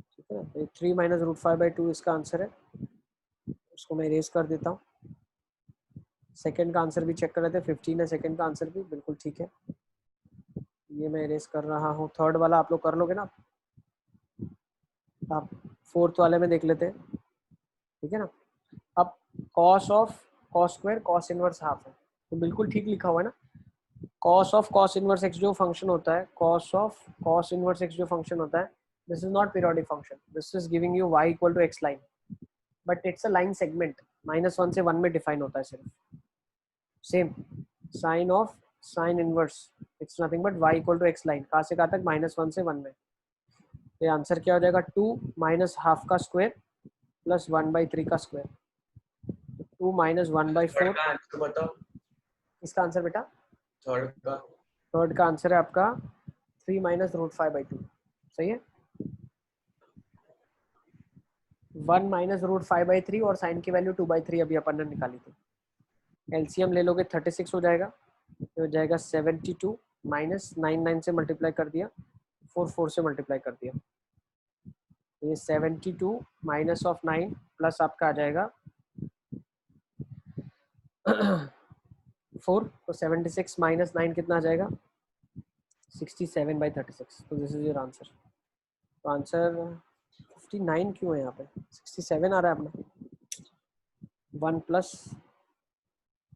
ठीक है, तो 3 - √5/2 इसका आंसर है, उसको मैं इरेज कर देता हूँ। सेकंड का आंसर भी चेक कर लेते हैं, 15 है सेकंड का आंसर भी, बिल्कुल ठीक है, ये मैं इरेज कर रहा हूँ। थर्ड वाला आप लोग कर लोगे ना, आप फोर्थ वाले में देख लेते हैं। ठीक है ना, अब cos² cos इनवर्स हाफ है, तो बिल्कुल ठीक लिखा हुआ है ना। cos इनवर्स x जो फंक्शन होता है, cos इनवर्स x जो फंक्शन होता है, this is not periodic function, this is giving you y = x line, but it's a line segment, -1 से 1 में डिफाइन होता है सिर्फ। Same sin inverse, it's nothing but y = x line, कहाँ से कहाँ तक, -1 से 1 में। तो आंसर क्या हो जाएगा, 2 - हाफ का स्क्वायर प्लस 1/3 का स्क्वायर, 2 - 1/4। का आंसर बताओ, इसका आंसर बेटा, थर्ड का आंसर है आपका 3 - √5/2। सही है, 1 - √5/3 और साइन की वैल्यू 2/3 अभी अपन ने निकाली थी। एलसीएम ले लोगे 36 हो जाएगा, तो हो जाएगा 72 - 9 9 से मल्टीप्लाई कर दिया, 4 4 से मल्टीप्लाई कर दिया, ये 72 माइनस ऑफ 9 प्लस आपका आ जाएगा 4, तो 76 माइनस 9 कितना आ जाएगा 67/36। तो दिस इज योर आंसर। तो आंसर 59 क्यों है यहाँ पे, 67 आ रहा है अपना। 1 प्लस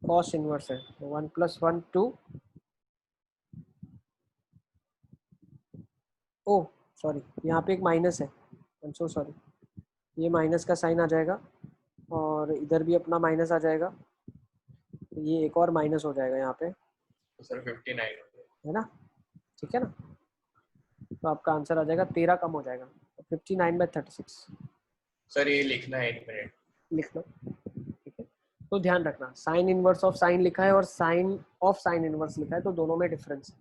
कॉस इनवर्स है, तो 1 + 1 2। ओ सॉरी, यहाँ पे एक माइनस है, आई एम सो सॉरी। ये माइनस का साइन आ जाएगा और इधर भी अपना माइनस आ जाएगा, तो ये एक और माइनस हो जाएगा यहाँ पे, तो सर 59 है ना, ठीक है ना। तो आपका आंसर आ जाएगा 13 कम हो जाएगा, तो 59/36। सर ये लिखना है 1 मिनट। लिख लो, ठीक है। तो ध्यान रखना, साइन इनवर्स ऑफ साइन लिखा है और साइन ऑफ साइन इनवर्स लिखा है, तो दोनों में डिफरेंस है,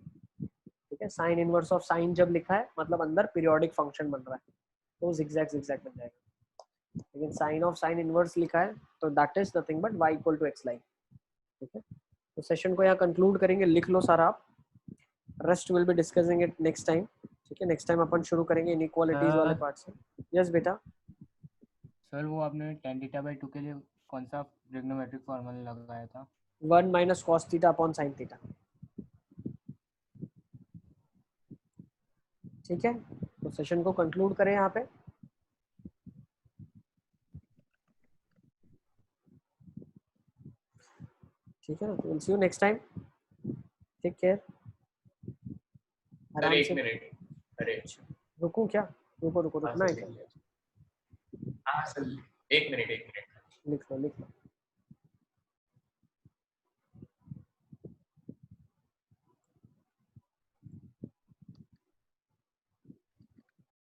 ठीक है। साइन इनवर्स ऑफ साइन जब लिखा है मतलब अंदर पीरियोडिक फंक्शन बन रहा है, तो zigzag bन जाएगा। लेकिन साइन ऑफ साइन इनवर्स लिखा है तो that is nothing but y = x line, ठीक है। तो सेशन को यहाँ कंक्लूड करेंगे, लिख लो सारा आप, rest will be discussing it next time, ठीक है। नेक्स्ट टाइम अपन शुरू करेंगे इनइक्वालिटीज वाले पार्ट से। यस बेटा। सर वो आपने tan θ/2 के लिए कौन सा ट्रिग्नोमेट्रिक फॉर्मूला लगाया था? 1 - cos θ अपॉन sin θ, ठीक है। तो सेशन को कंक्लूड करें यहाँ पे। ठीक है ना, तो will see you next time, take care. Sir 1 minute. अरे रुकूं क्या, रुको रुकना है क्या, हाँ सर 1 मिनट। लिख लो।